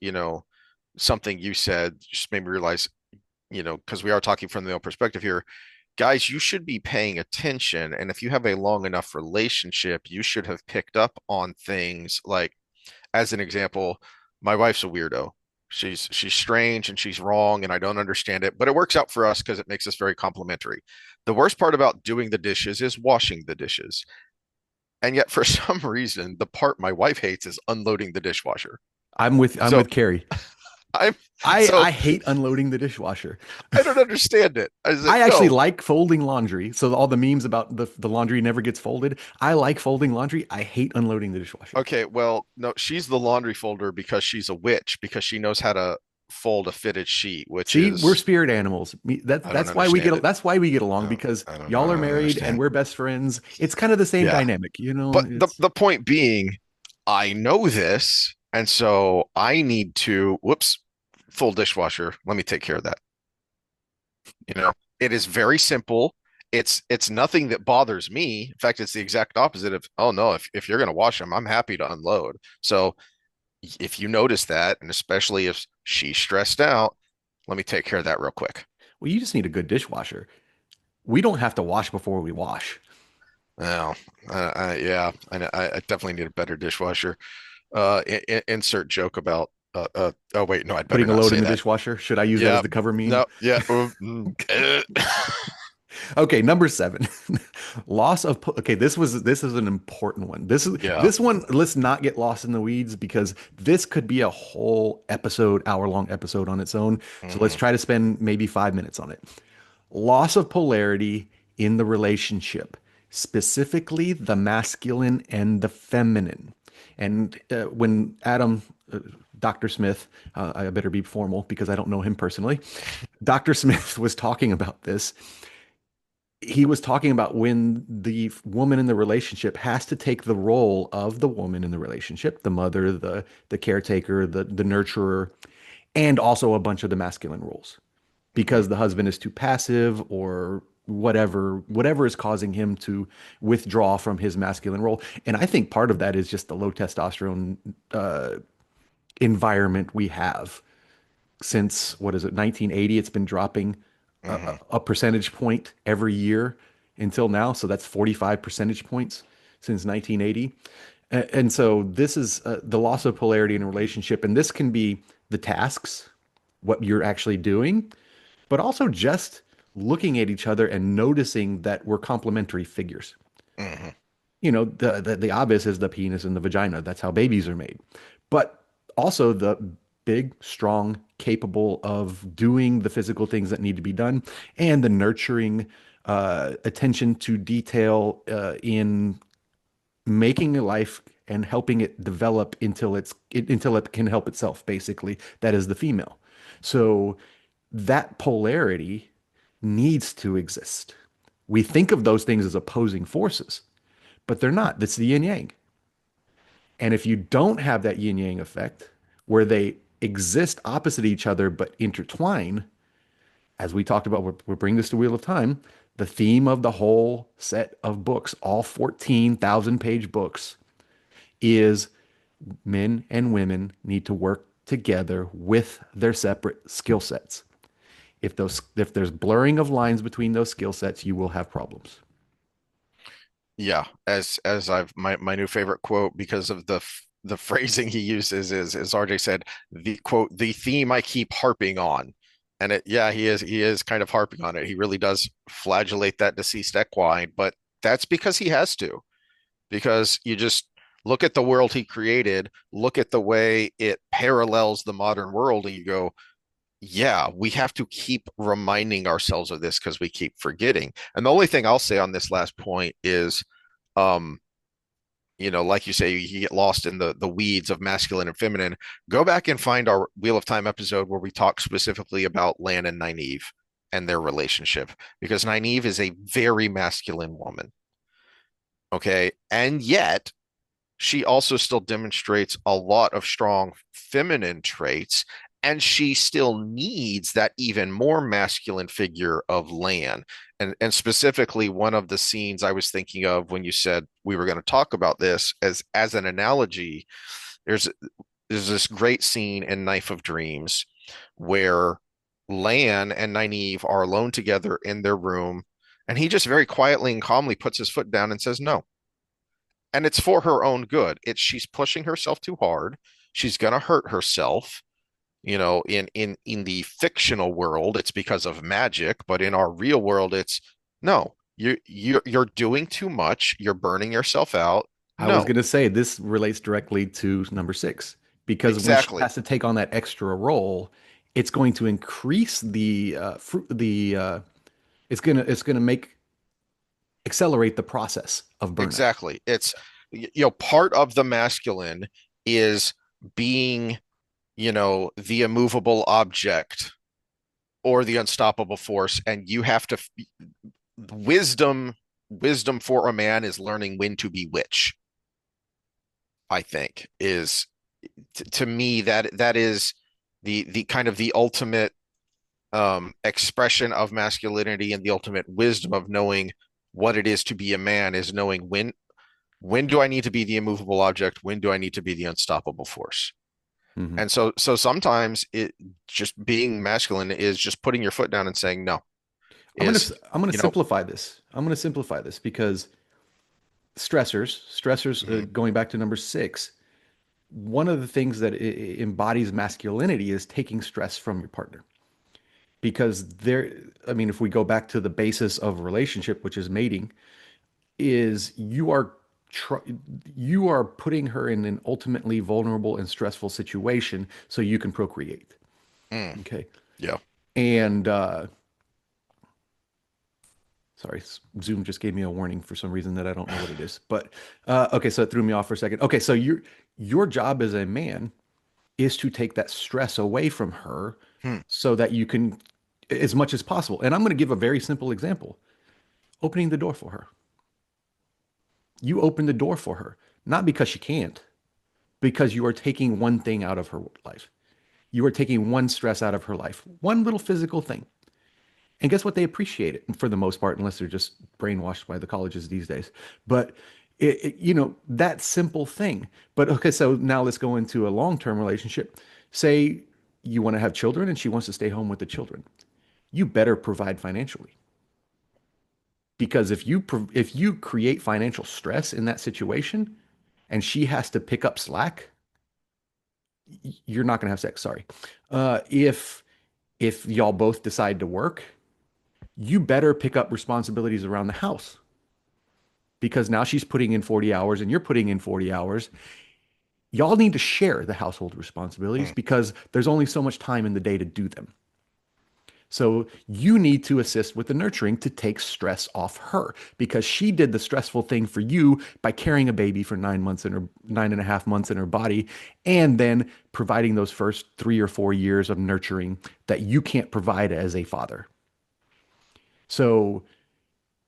something you said just made me realize, because we are talking from the male perspective here, guys, you should be paying attention. And if you have a long enough relationship, you should have picked up on things like, as an example, my wife's a weirdo. She's strange and she's wrong and I don't understand it, but it works out for us because it makes us very complimentary. The worst part about doing the dishes is washing the dishes. And yet for some reason, the part my wife hates is unloading the dishwasher. I'm So with Carrie. I'm I so I hate unloading the dishwasher. I don't understand it. I said, I actually no, like folding laundry. So all the memes about the laundry never gets folded. I like folding laundry. I hate unloading the dishwasher. okay, well, no, she's the laundry folder because she's a witch, because she knows how to fold a fitted sheet, which See, we're is, spirit animals. That's I don't that's why we understand get it. that's why we get along because I y'all are don't married and understand. we're best friends. It's kind of the same Yeah. dynamic, you know. But the, It's the point being, I know this. And so I need to, whoops, full dishwasher. Let me take care of that. It is very simple. It's nothing that bothers me. In fact, it's the exact opposite of, oh no, if you're gonna wash them, I'm happy to unload. So if you notice that, and especially if she's stressed out, let me take care of that real quick. well, you just need a good dishwasher. We don't have to wash before we wash. Well, yeah, I definitely need a better dishwasher. Insert joke about oh wait, no, I'd better Putting a not load in say the that. dishwasher. Should I use that as Yeah, the cover meme? no, yeah. Okay, number seven, loss of. Okay, this is an important one. This is Yeah. this one. Let's not get lost in the weeds because this could be a whole episode, hour-long episode on its own. So let's Hmm. try to spend maybe 5 minutes on it. Loss of polarity in the relationship, specifically the masculine and the feminine. And when Dr. Smith, I better be formal because I don't know him personally. Dr. Smith was talking about this. He was talking about when the woman in the relationship has to take the role of the woman in the relationship, the mother, the caretaker, the nurturer, and also a bunch of the masculine roles Hmm. because the husband is too passive or whatever is causing him to withdraw from his masculine role. And I think part of that is just the low testosterone uh, environment we have. since what is it, 1980. It's been dropping Hmm. a percentage point every year until now. So that's 45 percentage points since 1980. And so this is the loss of polarity in a relationship. And this can be the tasks, what you're actually doing, but also just looking at each other and noticing that we're complementary figures. Hmm. The obvious is the penis and the vagina. That's how babies are made. But also the big, strong, capable of doing the physical things that need to be done, and the nurturing attention to detail in making a life and helping it develop until it can help itself, basically. That is the female. So that polarity needs to exist. We think of those things as opposing forces, but they're not. That's the yin yang. And if you don't have that yin yang effect where they exist opposite each other but intertwine, as we talked about, we're bringing this to Wheel of Time, the theme of the whole set of books, all 14,000 page books, is men and women need to work together with their separate skill sets. If there's blurring of lines between those skill sets, you will have problems. Yeah, as I've my new favorite quote because of the phrasing he uses is, as RJ said, the quote, the theme I keep harping on. And yeah, he is kind of harping on it. He really does flagellate that deceased equine, but that's because he has to. Because you just look at the world he created, look at the way it parallels the modern world, and you go, yeah, we have to keep reminding ourselves of this because we keep forgetting. And the only thing I'll say on this last point is, um, like you say, you get lost in the weeds of masculine and feminine. Go back and find our Wheel of Time episode where we talk specifically about Lan and Nynaeve and their relationship, because Nynaeve is a very masculine woman. Okay. And yet she also still demonstrates a lot of strong feminine traits, and she still needs that even more masculine figure of Lan. And specifically, one of the scenes I was thinking of when you said we were going to talk about this as an analogy, there's there's this great scene in Knife of Dreams where Lan and Nynaeve are alone together in their room, and he just very quietly and calmly puts his foot down and says no. And it's for her own good. It's she's pushing herself too hard. She's gonna hurt herself. In the fictional world, it's because of magic, but in our real world, it's no. You're doing too much. You're burning yourself out. I was No, going to say this relates directly to number six because when she exactly, has to take on that extra role, it's going to increase it's going to make accelerate the process of burnout. exactly. It's part of the masculine is being, the immovable object or the unstoppable force, and you have to wisdom wisdom for a man is learning when to be which. I think is to me that is the kind of the ultimate expression of masculinity, and the ultimate wisdom of knowing what it is to be a man is knowing when do I need to be the immovable object, when do I need to be the unstoppable force. Mhm. And so sometimes it just being masculine is just putting your foot down and saying no. Is I'm gonna you know simplify this. I'm gonna simplify this because stressors, mhm, going back to number six, one of the things that embodies masculinity is taking stress from your partner. Because I mean, if we go back to the basis of a relationship, which is mating, is tr you are putting her in an ultimately vulnerable and stressful situation so you can procreate. mm, Okay. yeah. And sorry, Zoom just gave me a warning for some reason that I don't know what it is. But okay, so it threw me off for a second. Okay, so your job as a man is to take that stress away from her Hmm. so that you can, as much as possible. And I'm going to give a very simple example. Opening the door for her. You open the door for her, not because she can't, because you are taking one thing out of her life. You are taking one stress out of her life, one little physical thing. And guess what? They appreciate it for the most part, unless they're just brainwashed by the colleges these days. But that simple thing. But okay, so now let's go into a long-term relationship. Say you want to have children and she wants to stay home with the children. You better provide financially. Because if you create financial stress in that situation and she has to pick up slack, you're not going to have sex. Sorry. If y'all both decide to work, you better pick up responsibilities around the house because now she's putting in 40 hours and you're putting in 40 hours. Y'all need to share the household responsibilities Mm. because there's only so much time in the day to do them. So you need to assist with the nurturing to take stress off her because she did the stressful thing for you by carrying a baby for 9 months in her 9.5 months in her body, and then providing those first 3 or 4 years of nurturing that you can't provide as a father. So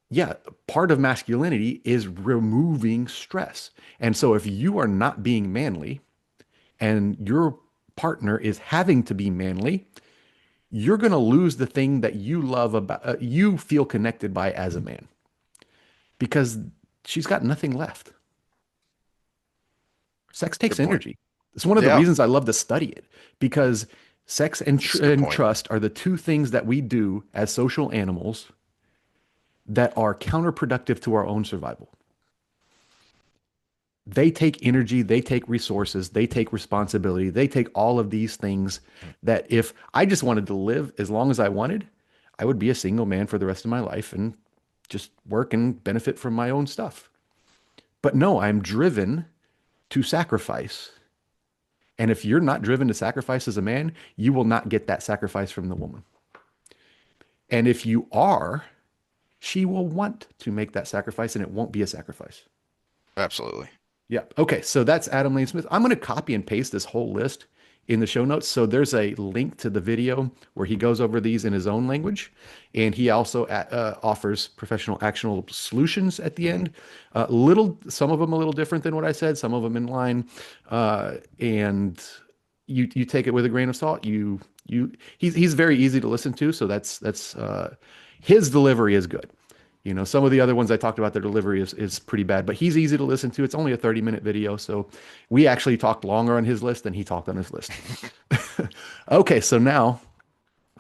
yeah, part of masculinity is removing stress. And so if you are not being manly and your partner is having to be manly, you're going to lose the thing that you love about you feel connected by as a man because she's got nothing left. Sex takes Good point. energy. It's one of the Yeah, reasons I love to study it because sex that's a good and point. trust are the two things that we do as social animals that are counterproductive to our own survival. They take energy, they take resources, they take responsibility, they take all of these things that if I just wanted to live as long as I wanted, I would be a single man for the rest of my life and just work and benefit from my own stuff. But no, I'm driven to sacrifice. And if you're not driven to sacrifice as a man, you will not get that sacrifice from the woman. And if you are, she will want to make that sacrifice and it won't be a sacrifice. Absolutely. Yeah. Okay. So that's Adam Lane Smith. I'm going to copy and paste this whole list in the show notes. So there's a link to the video where he goes over these in his own language. And he also offers professional actionable solutions at the Mhm. end. Some of them a little different than what I said, some of them in line. And you take it with a grain of salt. He's very easy to listen to. So that's his delivery is good. You know, some of the other ones I talked about, their delivery is pretty bad, but he's easy to listen to. It's only a 30-minute video. So we actually talked longer on his list than he talked on his list. Okay, so now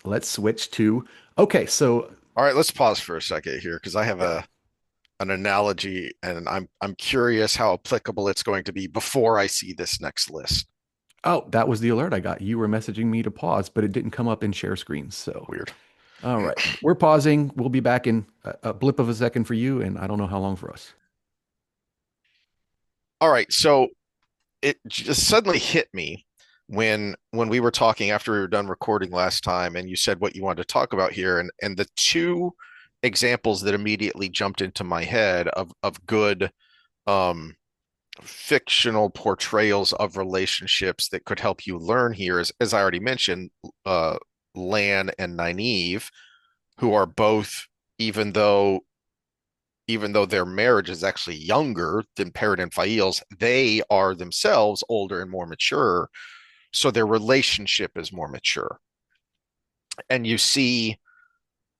let's switch to okay, so All right, let's pause for a second here because I have yeah. a an analogy and I'm curious how applicable it's going to be before I see this next list. Oh, that was the alert I got. You were messaging me to pause, but it didn't come up in share screens. So, Weird. all right, we're pausing. We'll be back in a blip of a second for you, and I don't know how long for us. All right, so it just suddenly hit me when we were talking after we were done recording last time and you said what you wanted to talk about here and the two examples that immediately jumped into my head of good um fictional portrayals of relationships that could help you learn here is, as I already mentioned, uh Lan and Nynaeve, who are both, even though even though their marriage is actually younger than Perrin and Fail's, they are themselves older and more mature. So their relationship is more mature. And you see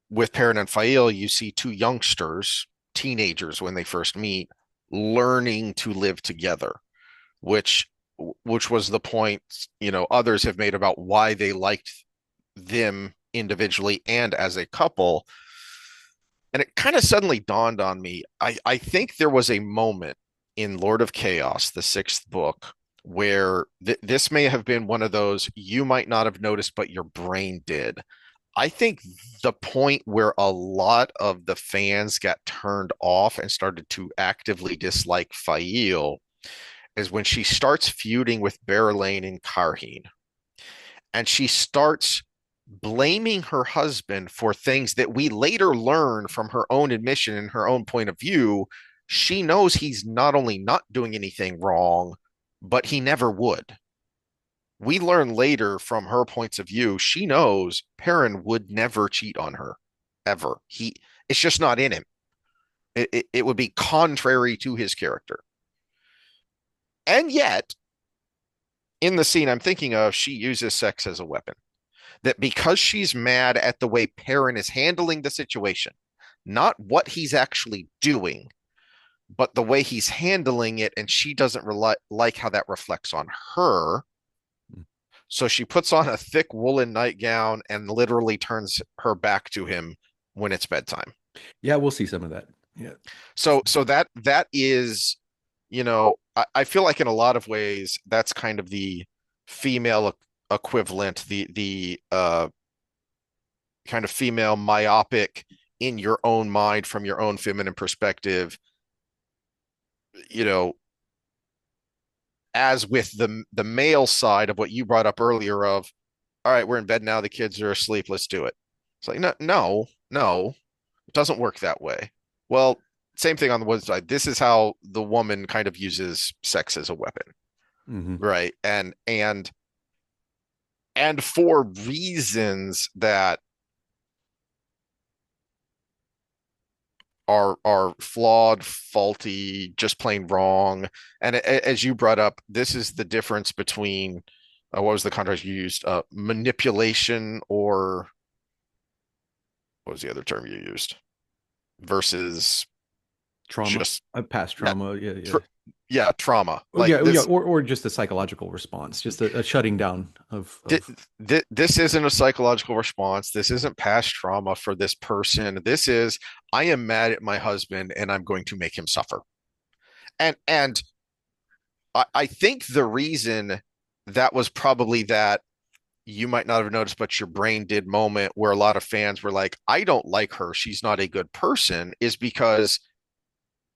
with Perrin and Fail, you see two youngsters, teenagers when they first meet, learning to live together, which which was the point, others have made about why they liked them individually and as a couple. And it kind of suddenly dawned on me. I think there was a moment in Lord of Chaos, the sixth book, where this may have been one of those you might not have noticed, but your brain did. I think the point where a lot of the fans got turned off and started to actively dislike Fail is when she starts feuding with Berelain and Karheen and she starts blaming her husband for things that we later learn from her own admission and her own point of view. She knows he's not only not doing anything wrong, but he never would. We learn later from her points of view, she knows Perrin would never cheat on her, ever. It's just not in him. It would be contrary to his character. And yet, in the scene I'm thinking of, she uses sex as a weapon. That because she's mad at the way Perrin is handling the situation, not what he's actually doing, but the way he's handling it, and she doesn't like how that reflects on her. So she puts on a thick woolen nightgown and literally turns her back to him when it's bedtime. Yeah, we'll see some of that. Yeah. So that is, I feel like in a lot of ways that's kind of the female equivalent, the kind of female myopic in your own mind from your own feminine perspective, you know, as with the male side of what you brought up earlier of, all right, we're in bed now, the kids are asleep, let's do it. It's like, no, no, no, it doesn't work that way. Well, same thing on the wood side. This is how the woman kind of uses sex as a weapon, Hmm. right? And for reasons that are flawed, faulty, just plain wrong. And as you brought up, this is the difference between what was the contrast you used? Manipulation, or what was the other term you used? Versus Trauma, just past yeah, trauma. Yeah, tr yeah. yeah, trauma. Oh, Like yeah, yeah, this, or just a psychological response, just a shutting down th of. this isn't a psychological response. This isn't past trauma for this person. This is, I am mad at my husband and I'm going to make him suffer. And I think the reason that was probably that you might not have noticed, but your brain did moment where a lot of fans were like, I don't like her. She's not a good person, is because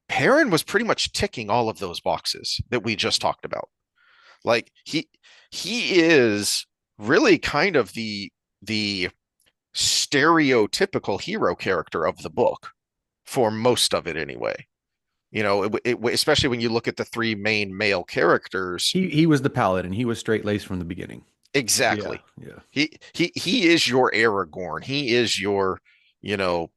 Perrin was pretty much ticking all of those boxes that we just talked about. Like he is really kind of the stereotypical hero character of the book for most of it anyway. Especially when you look at the three main male characters. He was the paladin. He was straight laced from the beginning. Yeah, Exactly. yeah. He is your Aragorn. He is your, you know,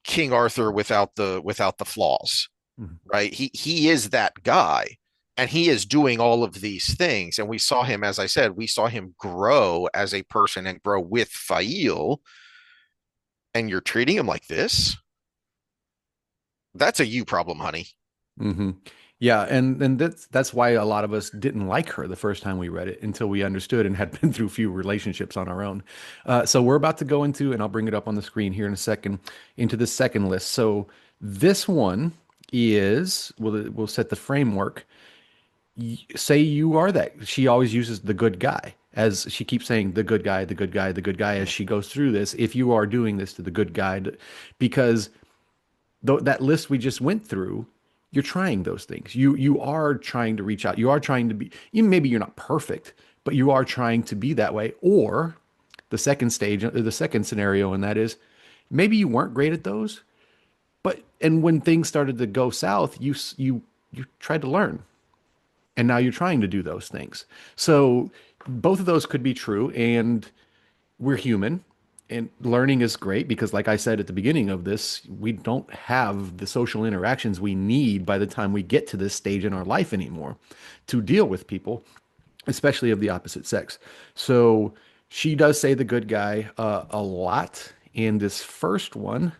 King Arthur without the flaws, Mhm. right? He is that guy. And he is doing all of these things. And we saw him, as I said, we saw him grow as a person and grow with Fail. And you're treating him like this? That's a you problem, honey. Hmm. Yeah, and that's why a lot of us didn't like her the first time we read it until we understood and had been through few relationships on our own. So we're about to go into, and I'll bring it up on the screen here in a second, into the second list. So this one is, we'll set the framework. Say you are that. She always uses the good guy, as she keeps saying the good guy, the good guy, the good guy as Mm, she goes through this. If you are doing this to the good guy, because that list we just went through, you're trying those things. You are trying to reach out. You are trying to be, even maybe you're not perfect, but you are trying to be that way. Or the second stage, the second scenario, and that is maybe you weren't great at those, but and when things started to go south, you tried to learn, and now you're trying to do those things. So both of those could be true, and we're human, and learning is great because, like I said at the beginning of this, we don't have the social interactions we need by the time we get to this stage in our life anymore to deal with people, especially of the opposite sex. So she does say the good guy a lot. In this first one,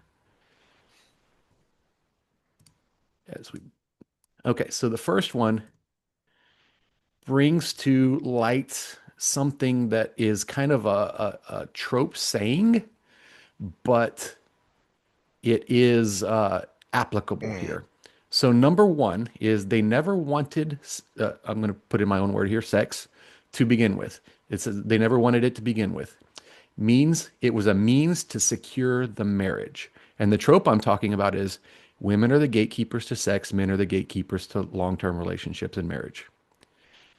as we okay, so the first one brings to light something that is kind of a trope saying, but it is applicable mm, here. So number one is they never wanted, I'm going to put in my own word here, sex to begin with. It says they never wanted it to begin with. Means it was a means to secure the marriage. And the trope I'm talking about is women are the gatekeepers to sex, men are the gatekeepers to long-term relationships and marriage.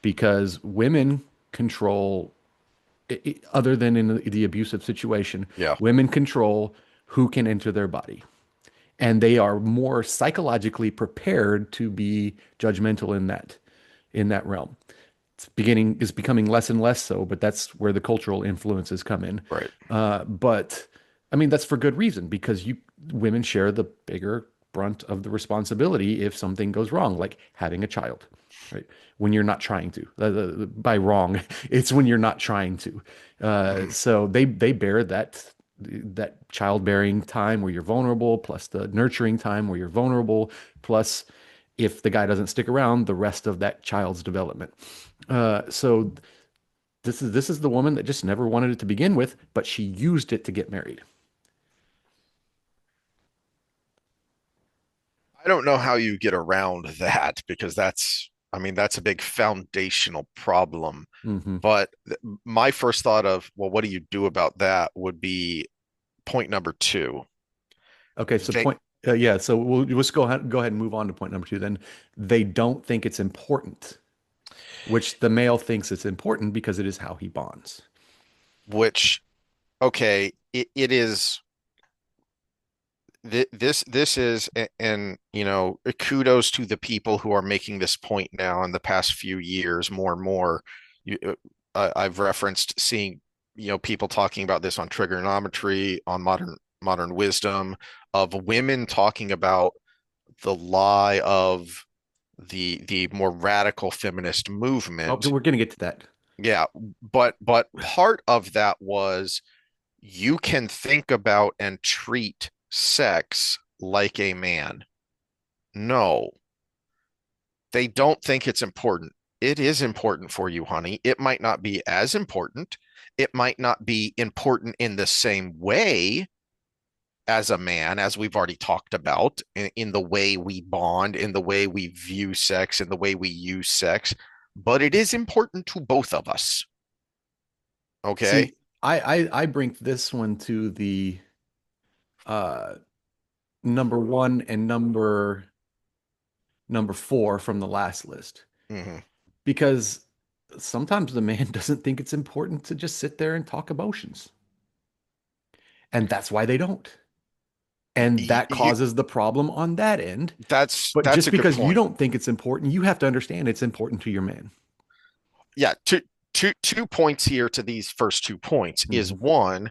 Because women control, other than in the abusive situation, yeah, women control who can enter their body, and they are more psychologically prepared to be judgmental in that realm. It's becoming less and less so, but that's where the cultural influences come in. right. But I mean, that's for good reason because you women share the bigger brunt of the responsibility if something goes wrong, like having a child, right? When you're not trying to. By wrong, it's when you're not trying to. Mm, So they bear that childbearing time where you're vulnerable, plus the nurturing time where you're vulnerable, plus if the guy doesn't stick around, the rest of that child's development. So This is the woman that just never wanted it to begin with, but she used it to get married. I don't know how you get around that because I mean, that's a big foundational problem. Hmm. But my first thought of, well, what do you do about that would be point number two. Okay, so They, yeah, so we'll just go ahead and move on to point number two then. They don't think it's important, which the male thinks it's important because it is how he bonds. which, okay, it is this is and kudos to the people who are making this point now in the past few years more and more. I've referenced seeing people talking about this on trigonometry, on modern wisdom, of women talking about the lie of the more radical feminist Oh, movement. we're gonna get to that. Yeah, but part of that was you can think about and treat sex like a man. No, they don't think it's important. It is important for you, honey. It might not be as important. It might not be important in the same way as a man, as we've already talked about, in the way we bond, in the way we view sex, in the way we use sex, but it is important to both of us. Okay. See, I bring this one to the uh number one and number four from the last list Hmm. because sometimes the man doesn't think it's important to just sit there and talk emotions. And that's why they don't. And that causes the problem on that end. But That's just a good because you point. don't think it's important, you have to understand it's important to your man. Yeah, two points here to these first 2 points is Hmm. one,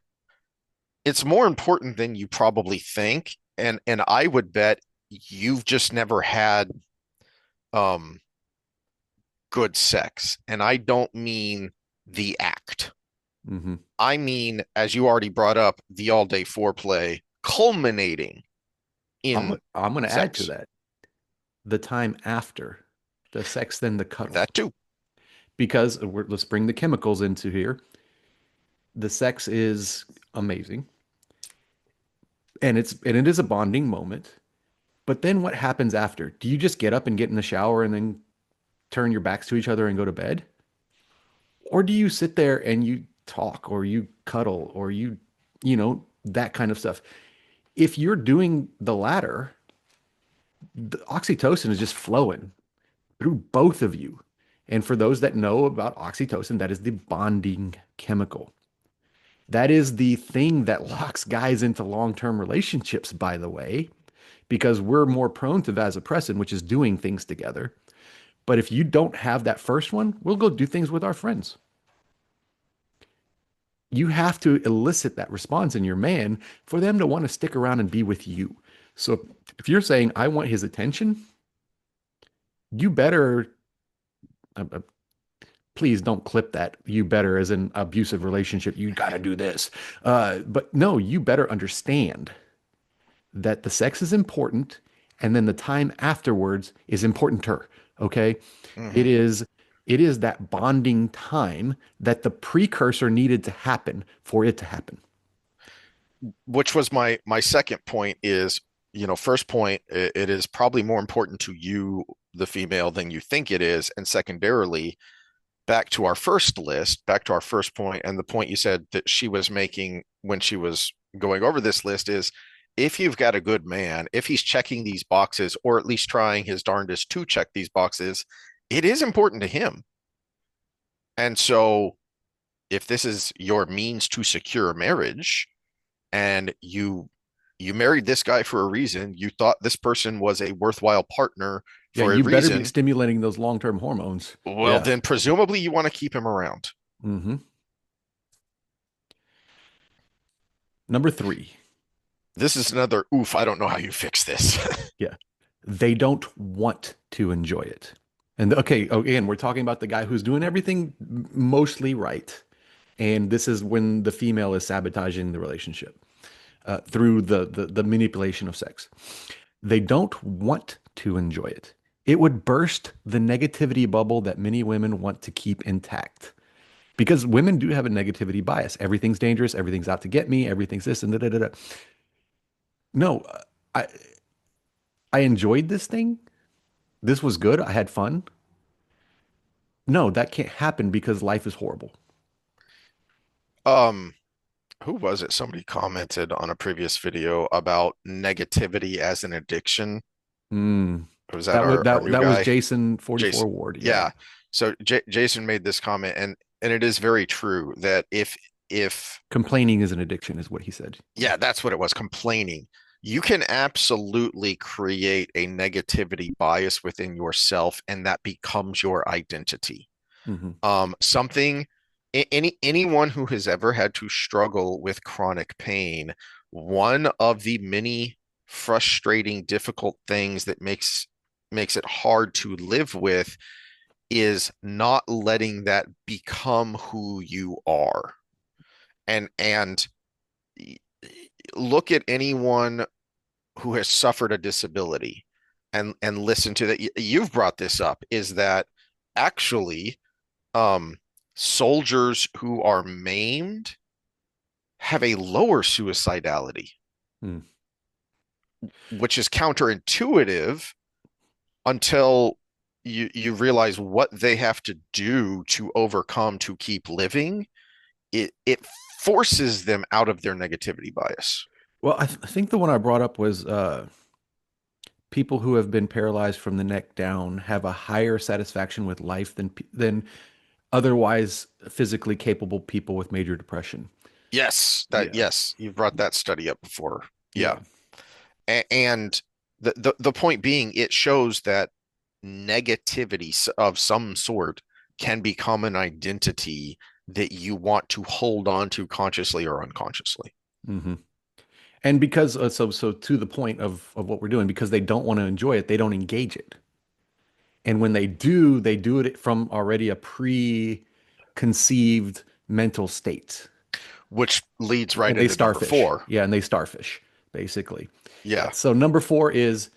it's more important than you probably think, and I would bet you've just never had um good sex, and I don't mean the act. Hmm. I mean, as you already brought up, the all day foreplay culminating in I'm going to add to sex. that the time after the sex, then the cuddle. That too. Because let's bring the chemicals into here. The sex is amazing, and it is a bonding moment. But then what happens after? Do you just get up and get in the shower and then turn your backs to each other and go to bed? Or do you sit there and you talk or you cuddle or that kind of stuff? If you're doing the latter, the oxytocin is just flowing through both of you. And for those that know about oxytocin, that is the bonding chemical. That is the thing that locks guys into long-term relationships, by the way, because we're more prone to vasopressin, which is doing things together. But if you don't have that first one, we'll go do things with our friends. You have to elicit that response in your man for them to want to stick around and be with you. So if you're saying, I want his attention, you better, uh, uh, please don't clip that. You better, as an abusive relationship, you got to do this. But no, you better understand that the sex is important and then the time afterwards is important to her. Okay. It Hmm. is it is that bonding time that the precursor needed to happen for it to happen. Which was my second point is, first point, it is probably more important to you, the female, than you think it is. And secondarily, back to our first point, and the point you said that she was making when she was going over this list is if you've got a good man, if he's checking these boxes, or at least trying his darndest to check these boxes, it is important to him. And so if this is your means to secure marriage, and you married this guy for a reason. You thought this person was a worthwhile partner Yeah, for a you better be reason. stimulating those long-term hormones. Well, Yeah. then presumably you want to keep him around. Hmm. Number three. This is another oof. I don't know how you fix this. Yeah. They don't want to enjoy it. And okay, again, we're talking about the guy who's doing everything mostly right. And this is when the female is sabotaging the relationship through the manipulation of sex. They don't want to enjoy it. It would burst the negativity bubble that many women want to keep intact. because women do have a negativity bias. Everything's dangerous, everything's out to get me, everything's this and da da da da. No, I I enjoyed this thing. This was good. I had fun. No, that can't happen because life is horrible. Um, who was it? Somebody commented on a previous video about negativity as an addiction. Mm. Was that our new That was guy? Jason 44 Jason. Ward. Yeah. Yeah. So Jason made this comment, and it is very true that if Complaining is an addiction, is what he said. yeah, that's what it was, complaining. You can absolutely create a negativity bias within yourself, and that becomes your identity. Hmm. Something anyone who has ever had to struggle with chronic pain, one of the many frustrating, difficult things that makes it hard to live with is not letting that become who you are. And look at anyone who has suffered a disability and listen to that. You've brought this up, is that actually um soldiers who are maimed have a lower suicidality, Mm. which is counterintuitive until you realize what they have to do to overcome to keep living. It forces them out of their negativity bias. Well, I think the one I brought up was people who have been paralyzed from the neck down have a higher satisfaction with life than otherwise physically capable people with major depression. Yeah. Yes, you've brought that study up before. Yeah. Yeah. And the point being, it shows that negativity of some sort can become an identity that you want to hold on to consciously or unconsciously. Hmm. And because so to the point of what we're doing, because they don't want to enjoy it, they don't engage it. And when they do it from already a preconceived mental state. Which leads right And they into number starfish. four. Yeah, and they starfish, basically. Yeah. Yeah. So number four is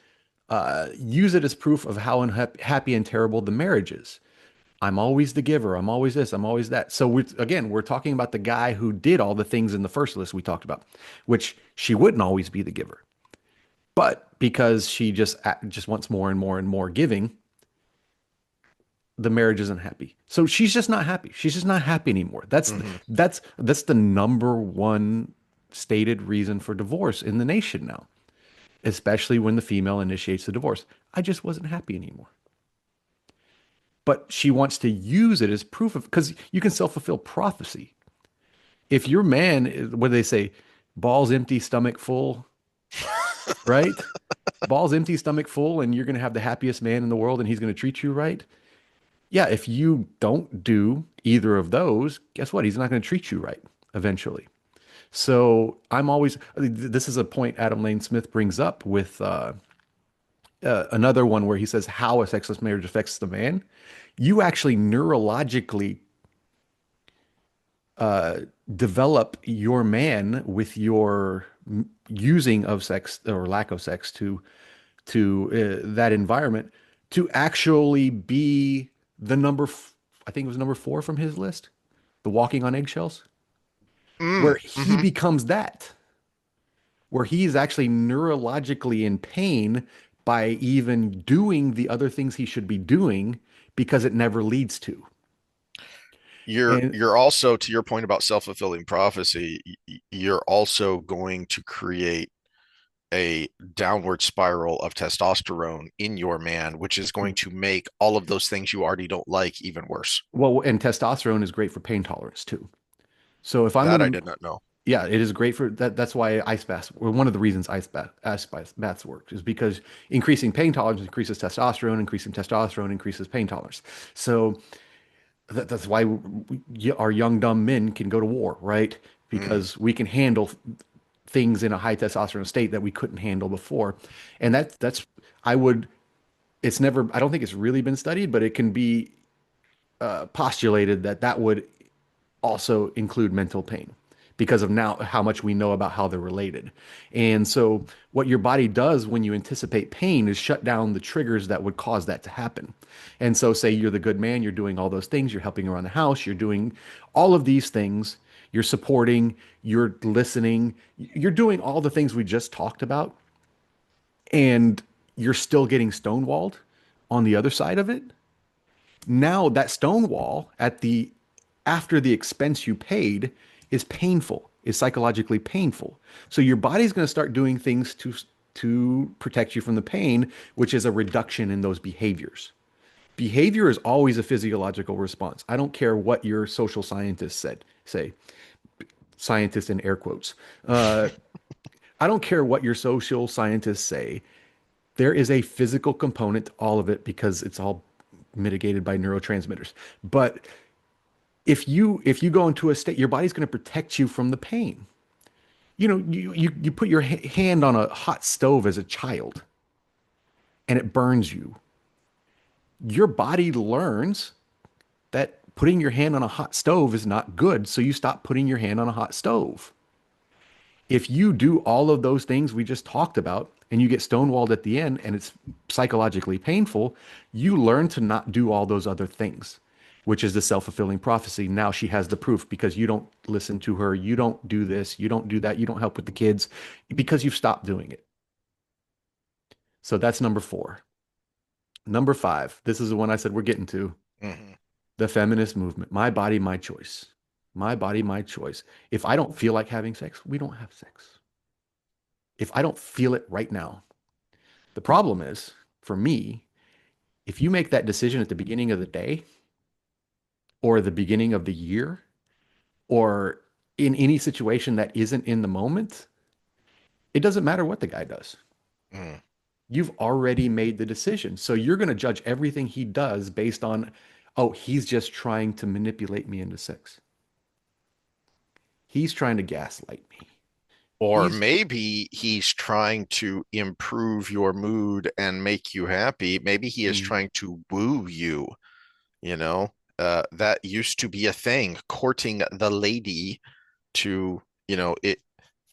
use it as proof of how unhappy and terrible the marriage is. I'm always the giver. I'm always this. I'm always that. So we're talking about the guy who did all the things in the first list we talked about, which she wouldn't always be the giver, but because she just wants more and more and more giving, the marriage isn't happy. So she's just not happy. She's just not happy anymore. Hmm. That's the number one stated reason for divorce in the nation now, especially when the female initiates the divorce. I just wasn't happy anymore. But she wants to use it as proof of, because you can self-fulfill prophecy. If your man, what do they say, balls empty, stomach full, right? Balls empty, stomach full, and you're going to have the happiest man in the world and he's going to treat you right. Yeah, if you don't do either of those, guess what? He's not going to treat you right eventually. So I'm always, this is a point Adam Lane Smith brings up with another one where he says how a sexless marriage affects the man. You actually neurologically develop your man with your using of sex or lack of sex to that environment to actually be the I think it was number four from his list, the walking on eggshells, where he Hmm. becomes that, where he's actually neurologically in pain by even doing the other things he should be doing because it never leads to. And You're also, to your point about self-fulfilling prophecy, you're also going to create a downward spiral of testosterone in your man, which is going to make all of those things you already don't like even worse. well, and testosterone is great for pain tolerance too. So if I'm That I gonna, did not know. yeah, it is great for that. That's why ice baths, or one of the reasons baths work is because increasing pain tolerance increasing testosterone increases pain tolerance. So that's why our young dumb men can go to war, right? Mm. Because we can handle things in a high testosterone state that we couldn't handle before. And that's I would it's never I don't think it's really been studied, but it can be postulated that that would also include mental pain because of now how much we know about how they're related. And so what your body does when you anticipate pain is shut down the triggers that would cause that to happen. And so say you're the good man, you're doing all those things, you're helping around the house, you're doing all of these things, you're supporting, you're listening, you're doing all the things we just talked about, and you're still getting stonewalled on the other side of it. Now that stonewall at the after the expense you paid is painful, is psychologically painful. So your body's going to start doing things to protect you from the pain, which is a reduction in those behaviors. Behavior is always a physiological response. I don't care what your social scientists say, scientists in air quotes. Uh, I don't care what your social scientists say. There is a physical component to all of it because it's all mitigated by neurotransmitters. But if you go into a state, your body's going to protect you from the pain. You know, you put your hand on a hot stove as a child and it burns you. Your body learns that putting your hand on a hot stove is not good, so you stop putting your hand on a hot stove. If you do all of those things we just talked about and you get stonewalled at the end and it's psychologically painful, you learn to not do all those other things, which is the self-fulfilling prophecy. Now she has the proof because you don't listen to her, you don't do this, you don't do that, you don't help with the kids because you've stopped doing it. So that's number 4. Number 5, this is the one I said we're getting to, Hmm. the feminist movement. My body, my choice. My body, my choice. If I don't feel like having sex, we don't have sex. If I don't feel it right now. The problem is, for me, if you make that decision at the beginning of the day or the beginning of the year or in any situation that isn't in the moment, it doesn't matter what the guy does. Mm. You've already made the decision. So you're going to judge everything he does based on, oh, he's just trying to manipulate me into sex. He's trying to gaslight me. Or He's, maybe he's trying to improve your mood and make you happy. Maybe he is mm, trying to woo you, you know? That used to be a thing, courting the lady to, it.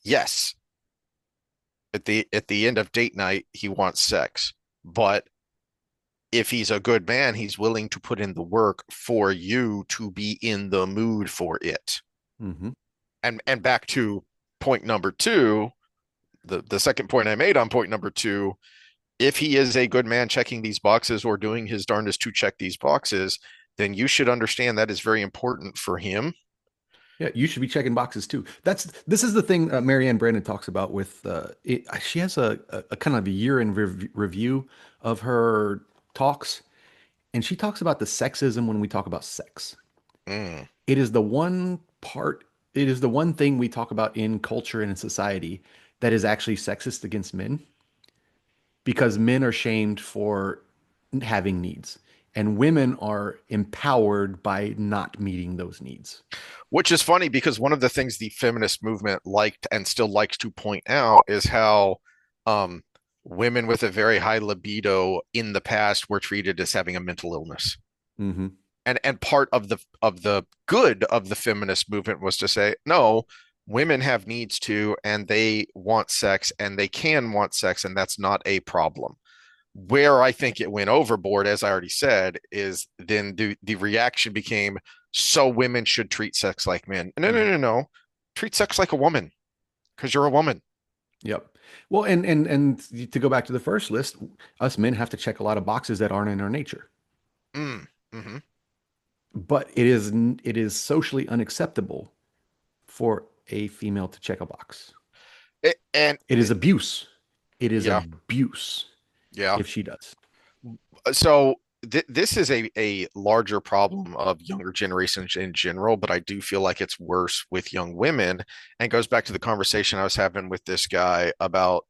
Yes, at the end of date night, he wants sex. But if he's a good man, he's willing to put in the work for you to be in the mood for it. mm-hmm. And back to point number two, the second point I made on point number two, if he is a good man checking these boxes or doing his darndest to check these boxes, then you should understand that is very important for him. Yeah, you should be checking boxes too. This is the thing Marianne Brandon talks about with she has a kind of a year in review of her talks, and she talks about the sexism when we talk about sex. Mm. It is the one part, it is the one thing we talk about in culture and in society that is actually sexist against men because men are shamed for having needs and women are empowered by not meeting those needs. Which is funny because one of the things the feminist movement liked and still likes to point out is how um, women with a very high libido in the past were treated as having a mental illness. Hmm. And part of the good of the feminist movement was to say, no, women have needs too, and they want sex, and they can want sex, and that's not a problem. Where I think it went overboard, as I already said, is then the reaction became, so women should treat sex like men. No, no, Hmm. no, no. Treat sex like a woman because you're a woman. Yep. Well, and to go back to the first list, us men have to check a lot of boxes that aren't in our nature. Mm, hmm. But it is socially unacceptable for a female to check a box. And It is abuse. It is yeah, abuse yeah. if she does. So this is a larger problem of younger generations in general, but I do feel like it's worse with young women, and goes back to the conversation I was having with this guy about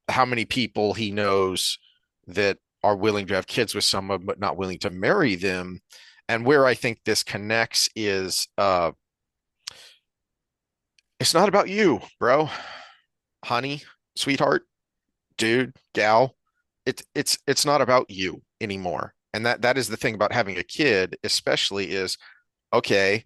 how many people he knows that are willing to have kids with someone but not willing to marry them. And where I think this connects is it's not about you, bro, honey, sweetheart, dude, gal. It's not about you anymore. And that is the thing about having a kid, especially is okay.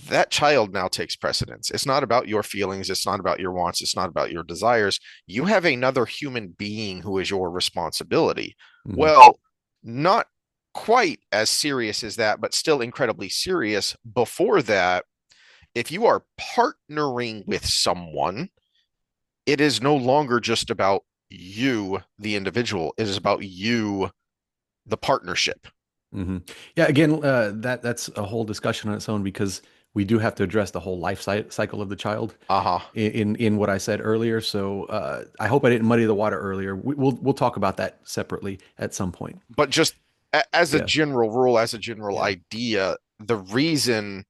that child now takes precedence. It's not about your feelings. It's not about your wants. It's not about your desires. You have another human being who is your responsibility. Hmm. Well, not quite as serious as that, but still incredibly serious. Before that, if you are partnering with someone, it is no longer just about you, the individual. It is about you, the partnership. Hmm. Yeah, again, that's a whole discussion on its own because we do have to address the whole cycle of the child Uh-huh. in what I said earlier. So I hope I didn't muddy the water earlier. We'll talk about that separately at some point. But just as a Yeah, general rule, as a general yeah. idea, the reason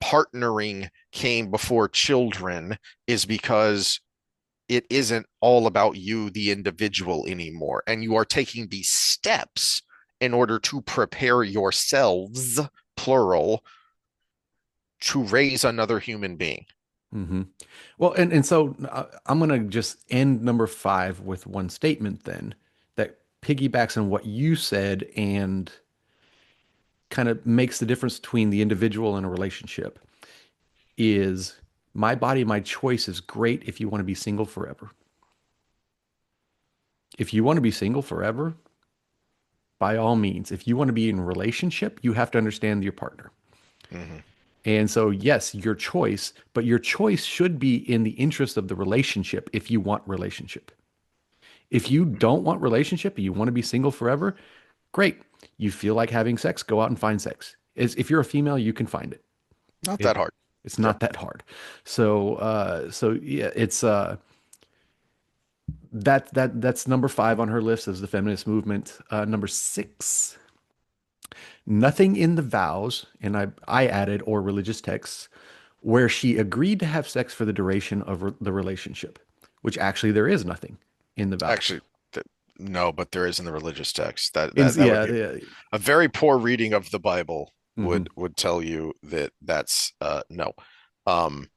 partnering came before children is because it isn't all about you, the individual, anymore. And you are taking these steps in order to prepare yourselves, plural, to raise another human being. Hmm. Well, and so I'm gonna just end number five with one statement then that piggybacks on what you said and kind of makes the difference between the individual and a relationship is my body, my choice is great if you want to be single forever. If you want to be single forever, by all means. If you want to be in a relationship, you have to understand your partner. Mm-hmm. And so, yes, your choice, but your choice should be in the interest of the relationship if you want relationship. If you don't want relationship and you want to be single forever, great. You feel like having sex, go out and find sex. If you're a female, you can find it. Not that It hard. it's Yeah. not that hard. So yeah, it's that's number five on her list as the feminist movement. Number six, nothing in the vows, and I added or religious texts where she agreed to have sex for the duration of the relationship, which actually there is nothing in the vows. Actually, no, but there is in the religious text. That In, that that would yeah, be yeah. a very poor reading of the Bible Hmm. would tell you that that's no. Um,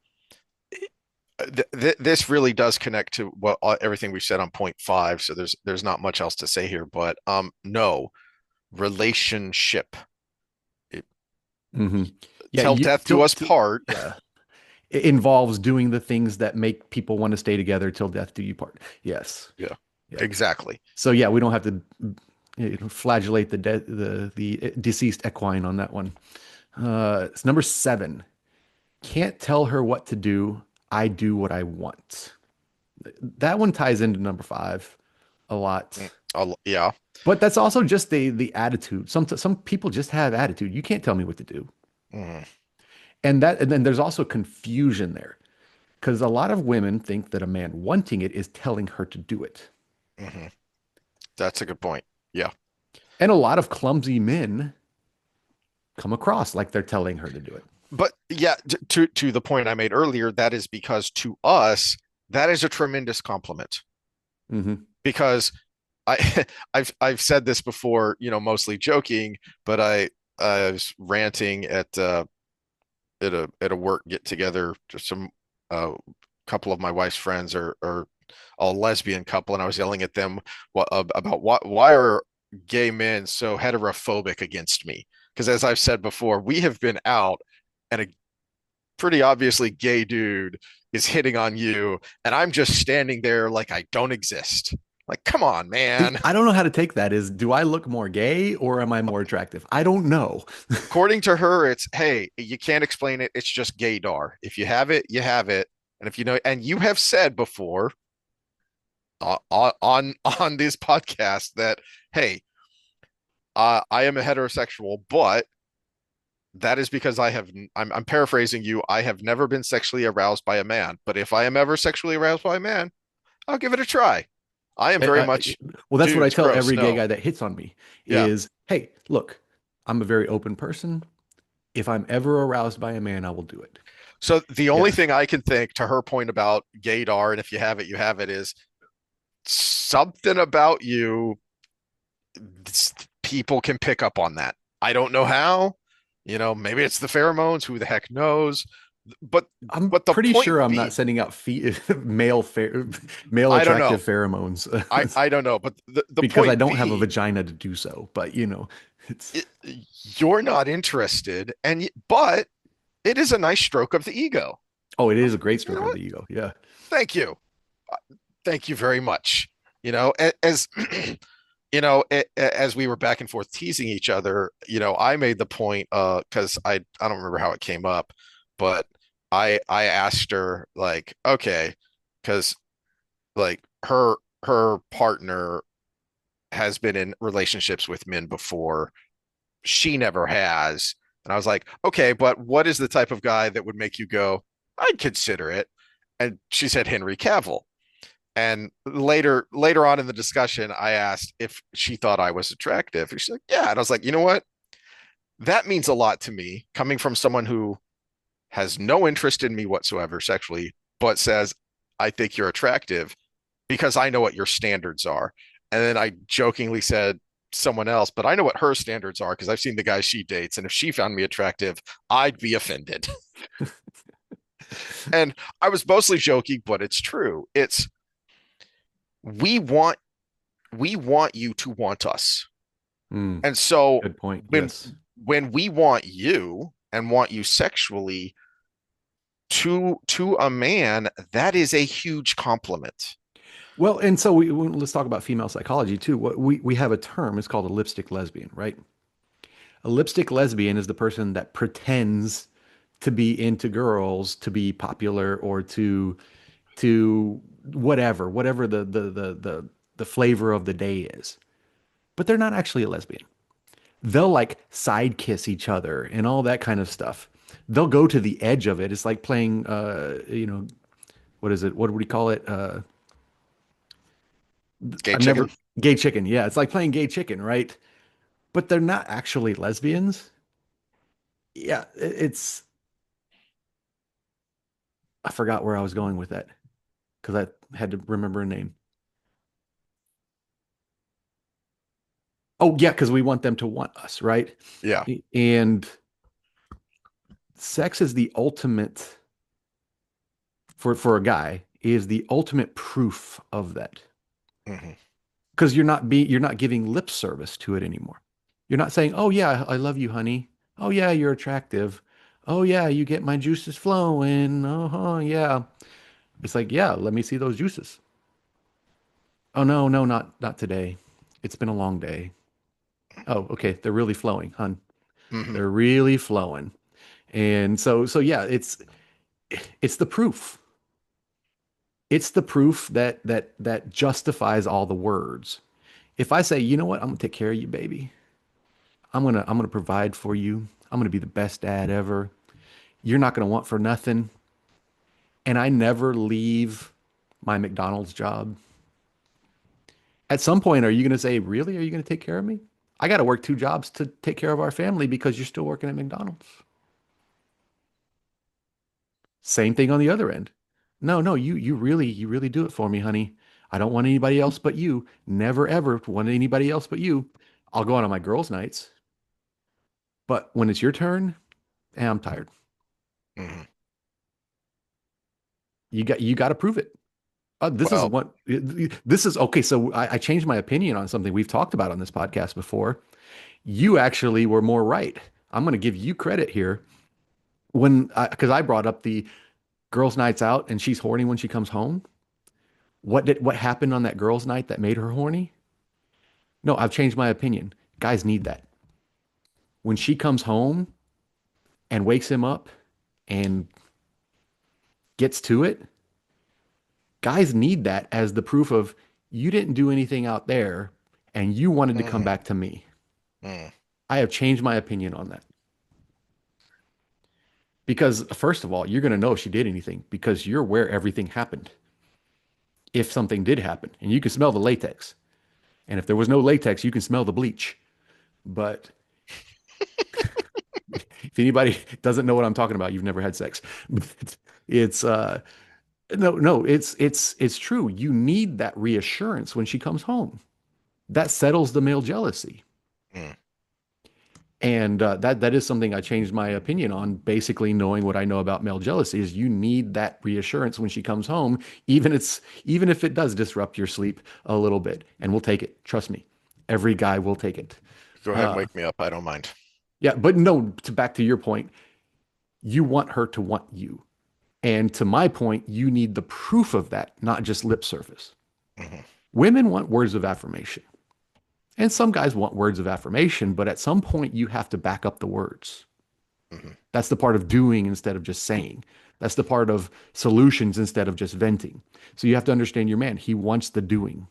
this really does connect to what everything we've said on point five. So there's not much else to say here, but no relationship. It, Hmm. Yeah, Till death do us part. yeah. It involves doing the things that make people want to stay together till death do you part. Yes. Yeah, Yeah. exactly. So yeah, we don't have to flagellate the deceased equine on that one. It's number seven. Can't tell her what to do. I do what I want. That one ties into number five a lot. Yeah. But that's also just the attitude. Some people just have attitude. You can't tell me what to do. Mhm, And then there's also confusion there because a lot of women think that a man wanting it is telling her to do it. mhm. That's a good point. Yeah. And a lot of clumsy men come across like they're telling her to do it. But yeah, to the point I made earlier, that is because to us, that is a tremendous compliment. Hmm. Because I I've said this before, mostly joking, but I was ranting at a work get together. Just some couple of my wife's friends are a lesbian couple, and I was yelling at them about why are gay men so heterophobic against me? Because as I've said before, we have been out, and a pretty obviously gay dude is hitting on you, and I'm just standing there like I don't exist. Like, come on, See, man. I don't know how to take that. Do I look more gay or am I more attractive? I don't know. According to her, it's hey, you can't explain it. It's just gaydar. If you have it, you have it. And if you know, and you have said before on this podcast that hey, I am a heterosexual, but that is because I'm paraphrasing you. I have never been sexually aroused by a man, but if I am ever sexually aroused by a man, I'll give it a try. I am I- very I- much well, that's what I dudes, tell gross. every gay No, guy that hits on me yeah. is, hey, look, I'm a very open person. If I'm ever aroused by a man, I will do it. So the only Yeah. thing I can think to her point about gaydar, and if you have it, is something about you. People can pick up on that. I don't know how. Maybe it's the pheromones. Who the heck knows? But I'm but the pretty point sure I'm not being, sending out male I don't know. attractive pheromones I don't know. But the because I point don't have a being, vagina to do so. But it's it, you're not interested, but it is a nice stroke of the ego. Oh, it is Of, a great you stroke know of what? the ego. Yeah. Thank you. Thank you very much. As as we were back and forth teasing each other, I made the point, because I don't remember how it came up, but I asked her, like, okay, because like her partner has been in relationships with men before. She never has. And I was like, okay, but what is the type of guy that would make you go, I'd consider it? And she said Henry Cavill. And later on in the discussion, I asked if she thought I was attractive. And she's like, yeah. And I was like, you know what? That means a lot to me, coming from someone who has no interest in me whatsoever sexually, but says, I think you're attractive because I know what your standards are. And then I jokingly said someone else, but I know what her standards are because I've seen the guys she dates. And if she found me attractive, I'd be offended. And I was mostly joking, but it's true. We want we want you to want us. Mm, And so good point. when Yes. when we want you and want you sexually to a man, that is a huge compliment. Well, and so let's talk about female psychology too. What we have a term, it's called a lipstick lesbian, right? A lipstick lesbian is the person that pretends to be into girls, to be popular, or to whatever the flavor of the day is. But they're not actually a lesbian. They'll like side kiss each other and all that kind of stuff. They'll go to the edge of it. It's like playing what is it? What do we call it? Gay I've never chicken? gay chicken. Yeah, it's like playing gay chicken, right? But they're not actually lesbians. Yeah, it's I forgot where I was going with that because I had to remember a name. Oh, yeah, because we want them to want us, right? Yeah. And sex is the ultimate for a guy is the ultimate proof of that. Hmm. Because you're not giving lip service to it anymore. You're not saying, "Oh yeah, I love you, honey. Oh yeah, you're attractive. Oh yeah, you get my juices flowing. Uh-huh, yeah." It's like, "Yeah, let me see those juices." "Oh no, no, not today. It's been a long day." "Oh, okay, they're really flowing, hun. Hmm. They're really flowing." And so yeah, it's the proof. It's the proof that justifies all the words. If I say, "You know what? I'm gonna take care of you, baby. I'm gonna provide for you. I'm gonna be the best dad ever. You're not gonna want for nothing." And I never leave my McDonald's job. At some point, are you gonna say, "Really? Are you gonna take care of me? I got to work two jobs to take care of our family because you're still working at McDonald's." Same thing on the other end. "No, no, you really do it for me, honey. I don't want anybody else but you. Never ever want anybody else but you. I'll go out on my girls' nights, but when it's your turn, I'm tired. Hmm. You got to prove it." This is Well, what this is. Okay, so I changed my opinion on something we've talked about on this podcast before. You actually were more right. I'm going to give you credit here because I brought up the girls' nights out and she's horny when she comes home. What happened on that girls' night that made her horny? No, I've changed my opinion. Guys need that. When she comes home and wakes him up and gets to it, guys need that as the proof of you didn't do anything out there and you wanted to come mm, back to me. mm, I have changed my opinion on that. Because first of all, you're going to know if she did anything because you're where everything happened. If something did happen, and you can smell the latex. And if there was no latex, you can smell the bleach. But if anybody doesn't know what I'm talking about, you've never had sex. It's no, it's true. You need that reassurance when she comes home. That settles the male jealousy. mm, And that is something I changed my opinion on. Basically, knowing what I know about male jealousy is you need that reassurance when she comes home, even if it does disrupt your sleep a little bit. And we'll take it. Trust me, every guy will take it. go ahead and Uh, wake me up. I don't mind. yeah, but no. Back to your point, You want her to want you. And to my point, you need the proof of that, not just lip service. Hmm. Women want words of affirmation. And some guys want words of affirmation, but at some point you have to back up the words. Hmm. That's the part of doing instead of just saying. That's the part of solutions instead of just venting. So you have to understand your man. He wants the doing.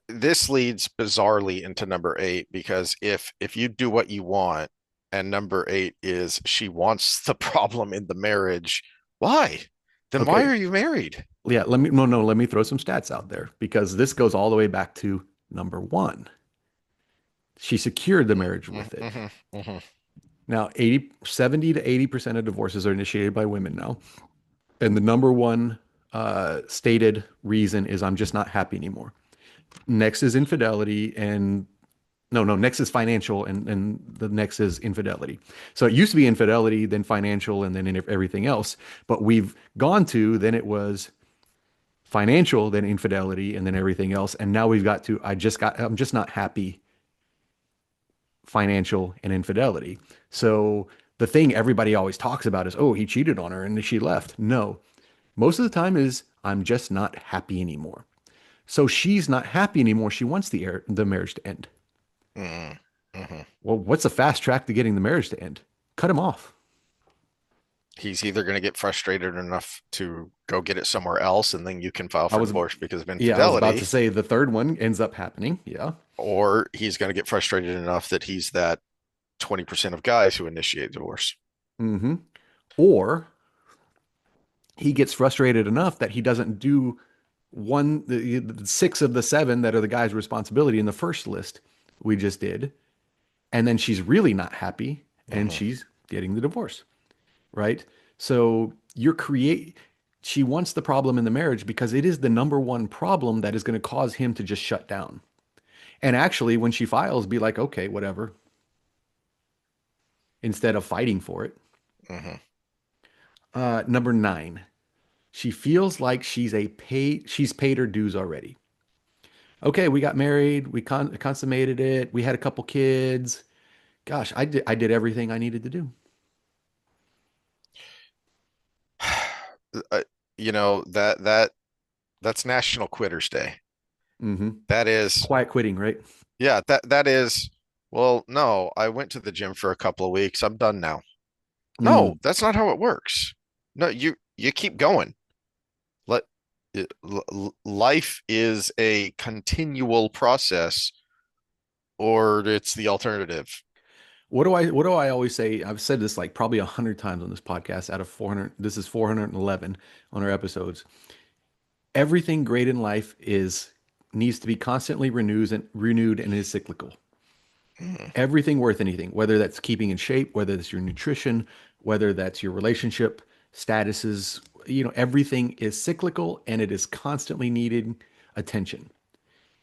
This leads bizarrely into number eight because if you do what you want, and number eight is she wants the problem in the marriage, why? Then why Okay. are you married? Yeah. Let me throw some stats out there because this goes all the way back to number one. She secured the marriage with it. Hmm. Hmm. Now, 70 to 80% of divorces are initiated by women now. And the number one stated reason is I'm just not happy anymore. Next is infidelity and no, next is financial and the next is infidelity. So it used to be infidelity, then financial, and then everything else. But we've gone to, then it was financial, then infidelity, and then everything else. And now we've got to, I'm just not happy, financial and infidelity. So the thing everybody always talks about is, oh, he cheated on her and she left. No, most of the time is, I'm just not happy anymore. So she's not happy anymore. She wants the marriage to end. Hmm. Hmm. Well, what's a fast track to getting the marriage to end? Cut him off. He's either going to get frustrated enough to go get it somewhere else, and then you can file I for was, divorce because of yeah, I was about to infidelity, say the third one ends up happening. Yeah. or he's going to get frustrated enough that he's that 20% of guys who initiate divorce. Mm-hmm. Or he gets frustrated enough that he doesn't do the six of the seven that are the guy's responsibility in the first list we just did. And then she's really not happy and Hmm. she's getting the divorce, right? So she wants the problem in the marriage because it is the number one problem that is going to cause him to just shut down. And actually, when she files, be like, okay, whatever, instead of fighting for it. Hmm. Number nine, she feels like she's paid her dues already. Okay, we got married, we consummated it, we had a couple kids. Gosh, I did everything I needed to do. Uh, that's National Quitters Day. Hmm. That is, Quiet quitting, right? yeah, that is, well, no, I went to the gym for a couple of weeks. I'm done now. No, Mm. that's not how it works. No, you keep going. Let life is a continual process, or it's the alternative. What do I always say? I've said this like probably 100 times on this podcast out of 400. This is 411 on our episodes. Everything great in life is needs to be constantly renewed and is cyclical. Mm. Everything worth anything, whether that's keeping in shape, whether that's your nutrition, whether that's your relationship statuses, everything is cyclical and it is constantly needing attention.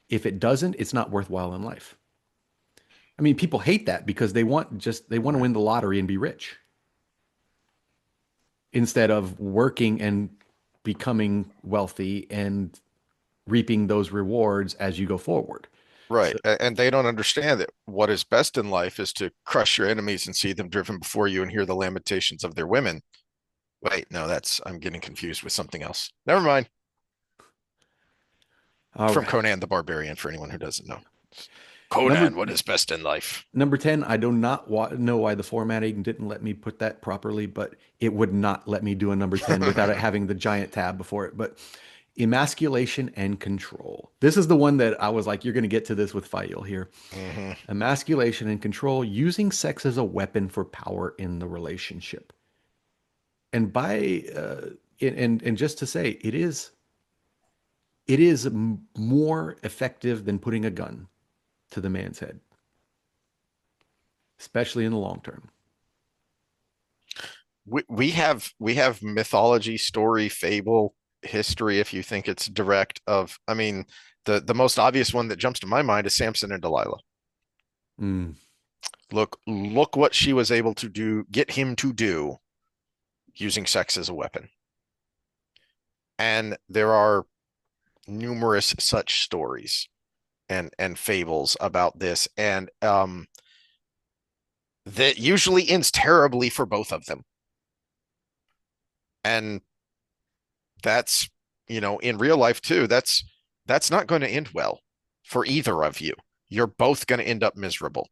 If it doesn't, it's not worthwhile in life. I mean, people hate that because they want to Right. win the lottery and be rich instead of working and becoming wealthy and reaping those rewards as you go forward. Right. So, And they don't understand that what is best in life is to crush your enemies and see them driven before you and hear the lamentations of their women. Wait, no, I'm getting confused with something else. Never mind. all From right. Conan the Barbarian, for anyone who doesn't know. Number Conan, what is best in life? Number 10, I do not know why the formatting didn't let me put that properly, but it would not let me do a number 10 without it having the giant tab before it. But emasculation and control. This is the one that I was like, you're going to get to this with Fayil here. Hmm. Emasculation and control, using sex as a weapon for power in the relationship. And and just to say, it is more effective than putting a gun to the man's head, especially in the long term. We have mythology, story, fable, history, if you think it's direct of, I mean, the most obvious one that jumps to my mind is Samson and Delilah. Mm. Look what she was able to do, get him to do using sex as a weapon. And there are numerous such stories and fables about this. And that usually ends terribly for both of them. And that's, in real life too, that's not going to end well for either of you. You're both going to end up miserable.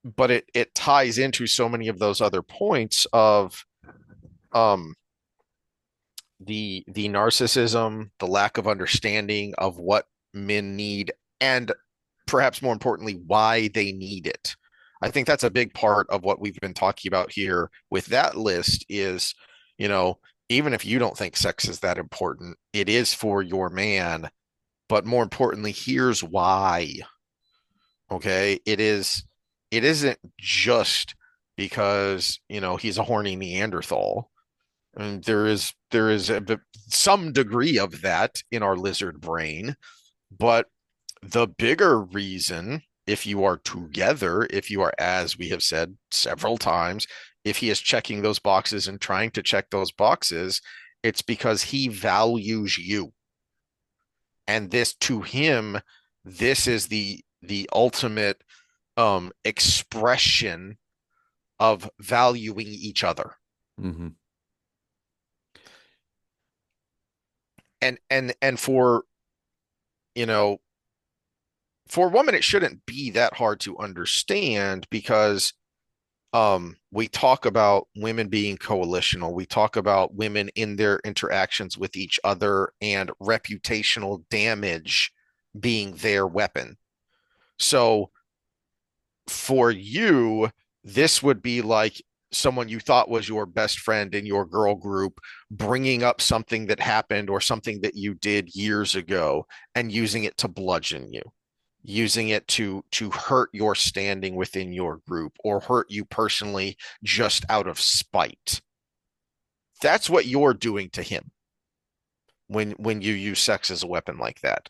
But it ties into so many of those other points of um the narcissism, the lack of understanding of what men need, and perhaps more importantly, why they need it. I think that's a big part of what we've been talking about here with that list is, you know, even if you don't think sex is that important, it is for your man. But more importantly, here's why. Okay. It isn't just because, he's a horny Neanderthal. And there is some degree of that in our lizard brain, but the bigger reason, if you are together, if you are, as we have said several times, if he is checking those boxes and trying to check those boxes, it's because he values you. And this to him, this is the ultimate expression of valuing each other. Hmm. And you know, for a woman, it shouldn't be that hard to understand because we talk about women being coalitional. We talk about women in their interactions with each other and reputational damage being their weapon. So for you, this would be like someone you thought was your best friend in your girl group bringing up something that happened or something that you did years ago and using it to bludgeon you, using it to hurt your standing within your group or hurt you personally just out of spite. That's what you're doing to him when you use sex as a weapon like that.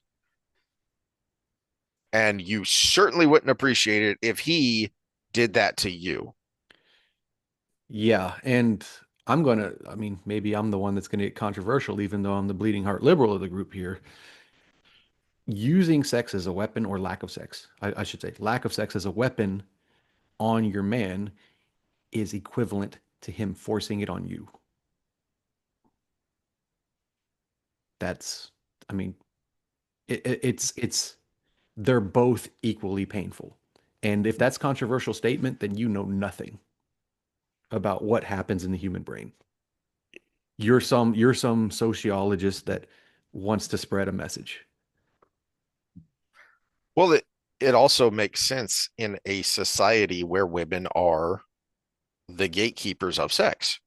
And you certainly wouldn't appreciate it if he did that to you. Yeah, and I mean, maybe I'm the one that's gonna get controversial, even though I'm the bleeding heart liberal of the group here. Using sex as a weapon or lack of sex, I should say, lack of sex as a weapon on your man is equivalent to him forcing it on you. That's, I mean, it's they're both equally painful. And if that's a controversial statement, then you know nothing about what happens in the human brain. You're some sociologist that wants to spread a message. Well, it also makes sense in a society where women are the gatekeepers of sex.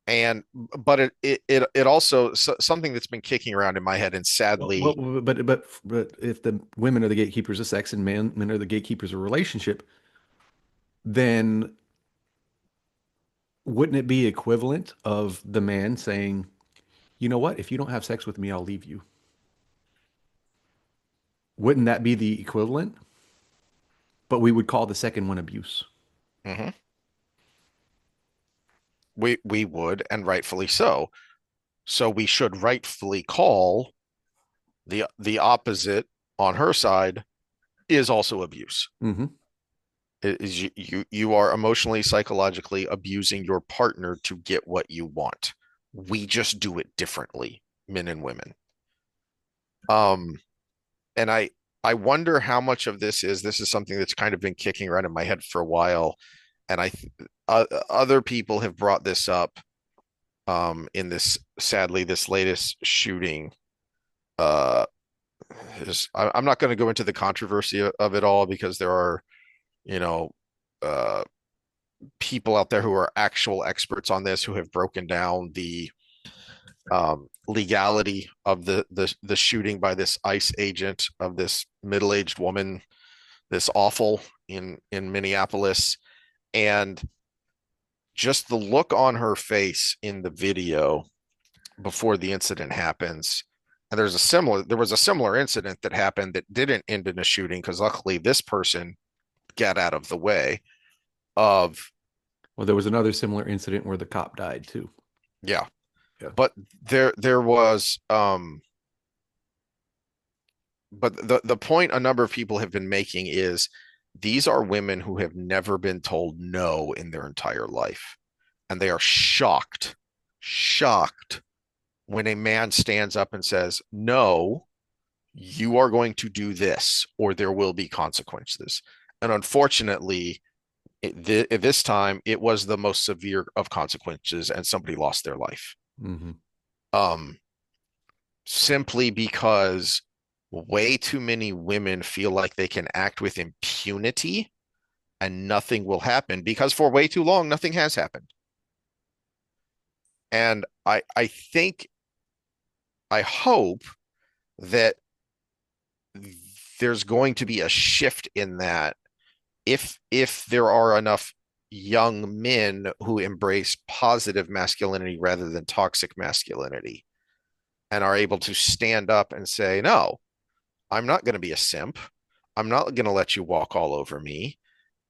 And but it also something that's been kicking around in my head and sadly, But if the women are the gatekeepers of sex and men are the gatekeepers of relationship, then wouldn't it be equivalent of the man saying, you know what, if you don't have sex with me, I'll leave you? Wouldn't that be the equivalent? But we would call the second one abuse. mhm, we would, and rightfully so. So we should rightfully call the opposite on her side is also abuse. Hmm. Is you are emotionally, psychologically abusing your partner to get what you want. We just do it differently, men and women. Um, and I wonder how much of this is something that's kind of been kicking around in my head for a while, and other people have brought this up in this sadly this latest shooting. Uh, I'm not going to go into the controversy of it all because there are, you know, uh, people out there who are actual experts on this who have broken down the legality of the shooting by this ICE agent of this middle-aged woman, this awful in Minneapolis, and just the look on her face in the video before the incident happens. And there was a similar incident that happened that didn't end in a shooting because luckily this person got out of the way of Well, there was another similar incident where the cop died too. yeah. Yeah. But there was but the point a number of people have been making is these are women who have never been told no in their entire life. And they are shocked when a man stands up and says, no, you are going to do this, or there will be consequences. And unfortunately, this time it was the most severe of consequences, and somebody lost their life. Hmm. Um, Simply because way too many women feel like they can act with impunity and nothing will happen because for way too long, nothing has happened. And I think, I hope that there's going to be a shift in that if there are enough young men who embrace positive masculinity rather than toxic masculinity and are able to stand up and say, no, I'm not going to be a simp. I'm not going to let you walk all over me.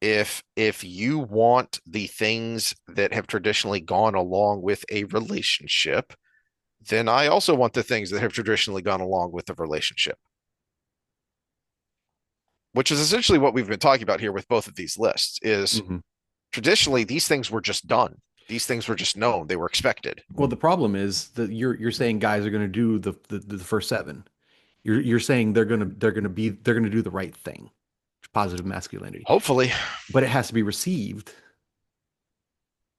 If you want the things that have traditionally gone along with a relationship, then I also want the things that have traditionally gone along with the relationship, which is essentially what we've been talking about here with both of these lists is Hmm. traditionally these things were just done. These things were just known. They were expected. Well, the problem is that you're saying guys are going to do the first seven. You're saying they're going to do the right thing, positive masculinity, Hopefully, but it has to be received.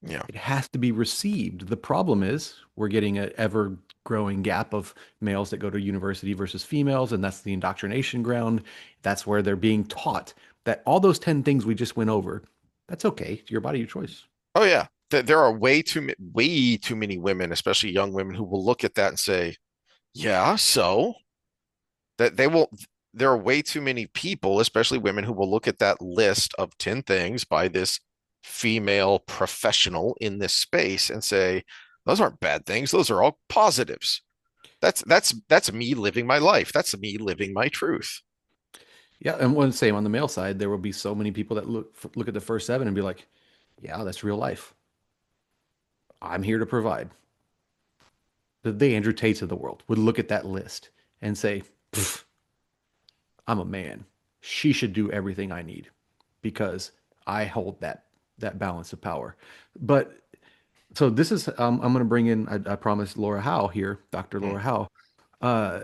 yeah. It has to be received. The problem is we're getting an ever growing gap of males that go to university versus females, and that's the indoctrination ground. That's where they're being taught that all those 10 things we just went over, that's okay. Your body, your choice. Oh yeah. There are way too many women, especially young women, who will look at that and say, "Yeah, so." That they will There are way too many people, especially women, who will look at that list of 10 things by this female professional in this space and say, those aren't bad things. Those are all positives. That's me living my life. That's me living my truth. Yeah, and one same on the male side, there will be so many people that look at the first seven and be like, "Yeah, that's real life. I'm here to provide." The Andrew Tates of the world would look at that list and say, "I'm a man. She should do everything I need because I hold that balance of power." But so this is I'm going to bring in I promised Laura Howe here, Dr. Mm, Laura Howe. Uh,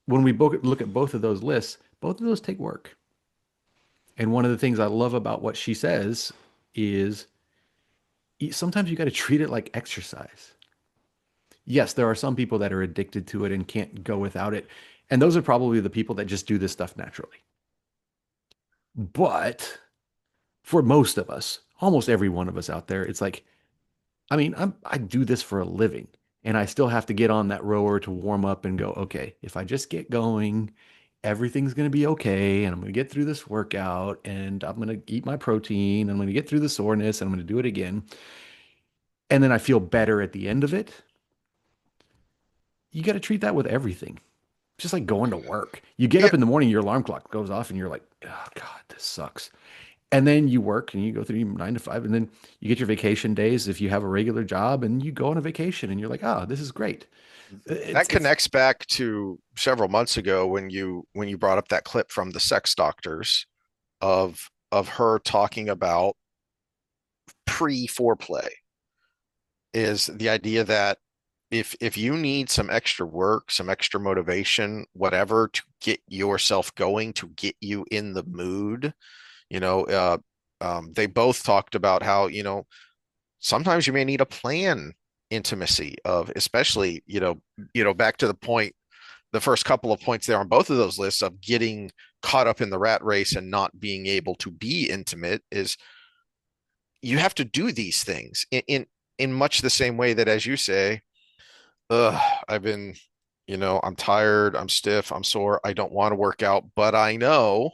when we both look at both of those lists, both of those take work. And one of the things I love about what she says is sometimes you got to treat it like exercise. Yes, there are some people that are addicted to it and can't go without it. And those are probably the people that just do this stuff naturally. But for most of us, almost every one of us out there, it's like, I mean, I do this for a living and I still have to get on that rower to warm up and go, okay, if I just get going, everything's going to be okay. And I'm going to get through this workout and I'm going to eat my protein. I'm going to get through the soreness and I'm going to do it again. And then I feel better at the end of it. You got to treat that with everything. Just like going to work. You get yeah, up in the morning, your alarm clock goes off, and you're like, oh, God, this sucks. And then you work and you go through 9 to 5, and then you get your vacation days if you have a regular job, and you go on a vacation, and you're like, oh, this is great. that It's connects back to several months ago when you brought up that clip from the sex doctors of her talking about pre-foreplay is the idea that if you need some extra work, some extra motivation, whatever to get yourself going, to get you in the mood, you know, they both talked about how, sometimes you may need a plan intimacy of, especially, back to the point, the first couple of points there on both of those lists of getting caught up in the rat race and not being able to be intimate is you have to do these things in much the same way that, as you say, I've been, I'm tired, I'm stiff, I'm sore, I don't want to work out, but I know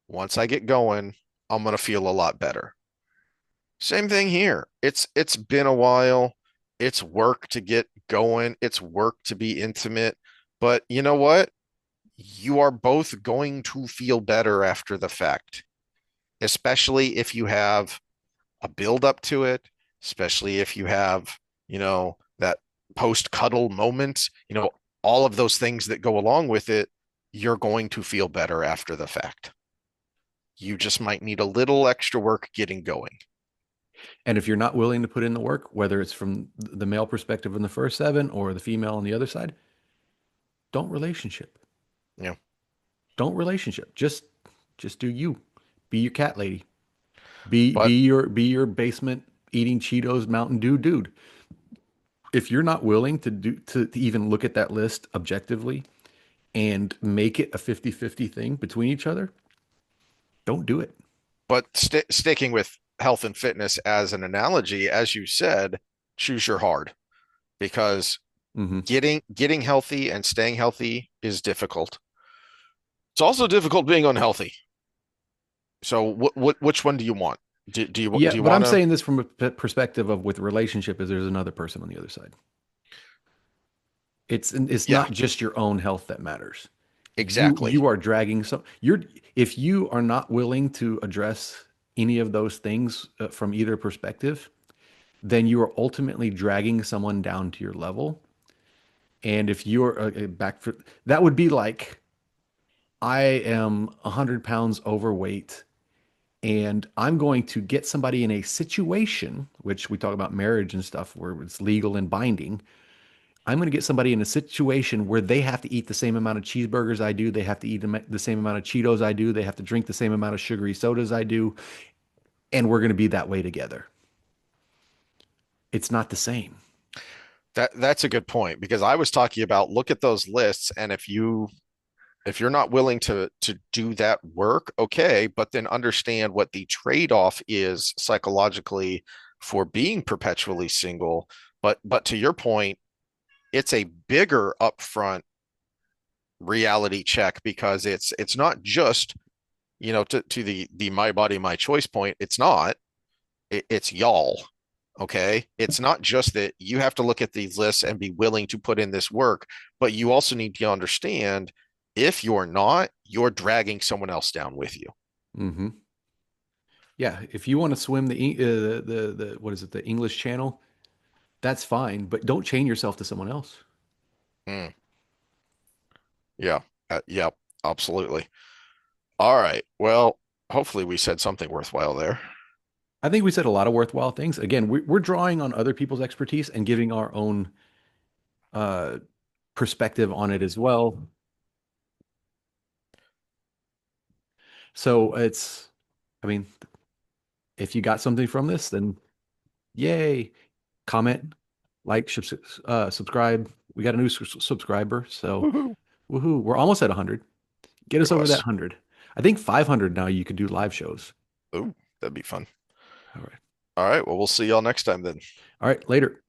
once I get going, I'm gonna feel a lot better. Same thing here. It's been a while. It's work to get going. It's work to be intimate. But you know what? You are both going to feel better after the fact, especially if you have a build up to it, especially if you have, that post cuddle moment, all of those things that go along with it. you're going to feel better after the fact. You just might need a little extra work getting going. And if you're not willing to put in the work, whether it's from the male perspective in the first seven or the female on the other side, don't relationship. You know, Don't relationship. Just do you. Be your cat lady. Be but be your basement eating Cheetos Mountain Dew dude. If you're not willing to even look at that list objectively and make it a 50-50 thing between each other, don't do it. sticking with health and fitness as an analogy, as you said, choose your hard because Hmm. getting healthy and staying healthy is difficult. It's also difficult being unhealthy. So which one do you want? Yeah, do you but want I'm to? saying this from a perspective of with relationship is there's another person on the other side. It's Yeah, not just your own health that matters. You exactly. you are dragging some you're if you are not willing to address any of those things from either perspective, then you are ultimately dragging someone down to your level. And if you're back for that would be like I am 100 pounds overweight and I'm going to get somebody in a situation, which we talk about marriage and stuff where it's legal and binding. I'm going to get somebody in a situation where they have to eat the same amount of cheeseburgers I do. They have to eat the same amount of Cheetos I do. They have to drink the same amount of sugary sodas I do. And we're going to be that way together. It's not the same. That's a good point because I was talking about look at those lists and if you're not willing to do that work, okay, but then understand what the trade-off is psychologically for being perpetually single. But to your point, it's a bigger upfront reality check because it's not just, to the my body, my choice point. It's not. It's y'all. Okay. It's not just that you have to look at these lists and be willing to put in this work, but you also need to understand if you're not, you're dragging someone else down with you. Hmm. Yeah, if you want to swim the what is it, the English Channel, that's fine, but don't chain yourself to someone else. Mm, yeah. Yep. Absolutely. All right. Well, hopefully we said something worthwhile there. I think we said a lot of worthwhile things. Again, we're drawing on other people's expertise and giving our own uh, perspective on it as well. So I mean, if you got something from this, then yay. Comment, like, subscribe. We got a new subscriber, so Woohoo. woohoo! We're almost at 100. Get Look us at over that us. 100. I think 500 now. You could do live shows. Ooh, that'd be fun. All right. All right. Well, we'll see y'all next time then. All right. Later.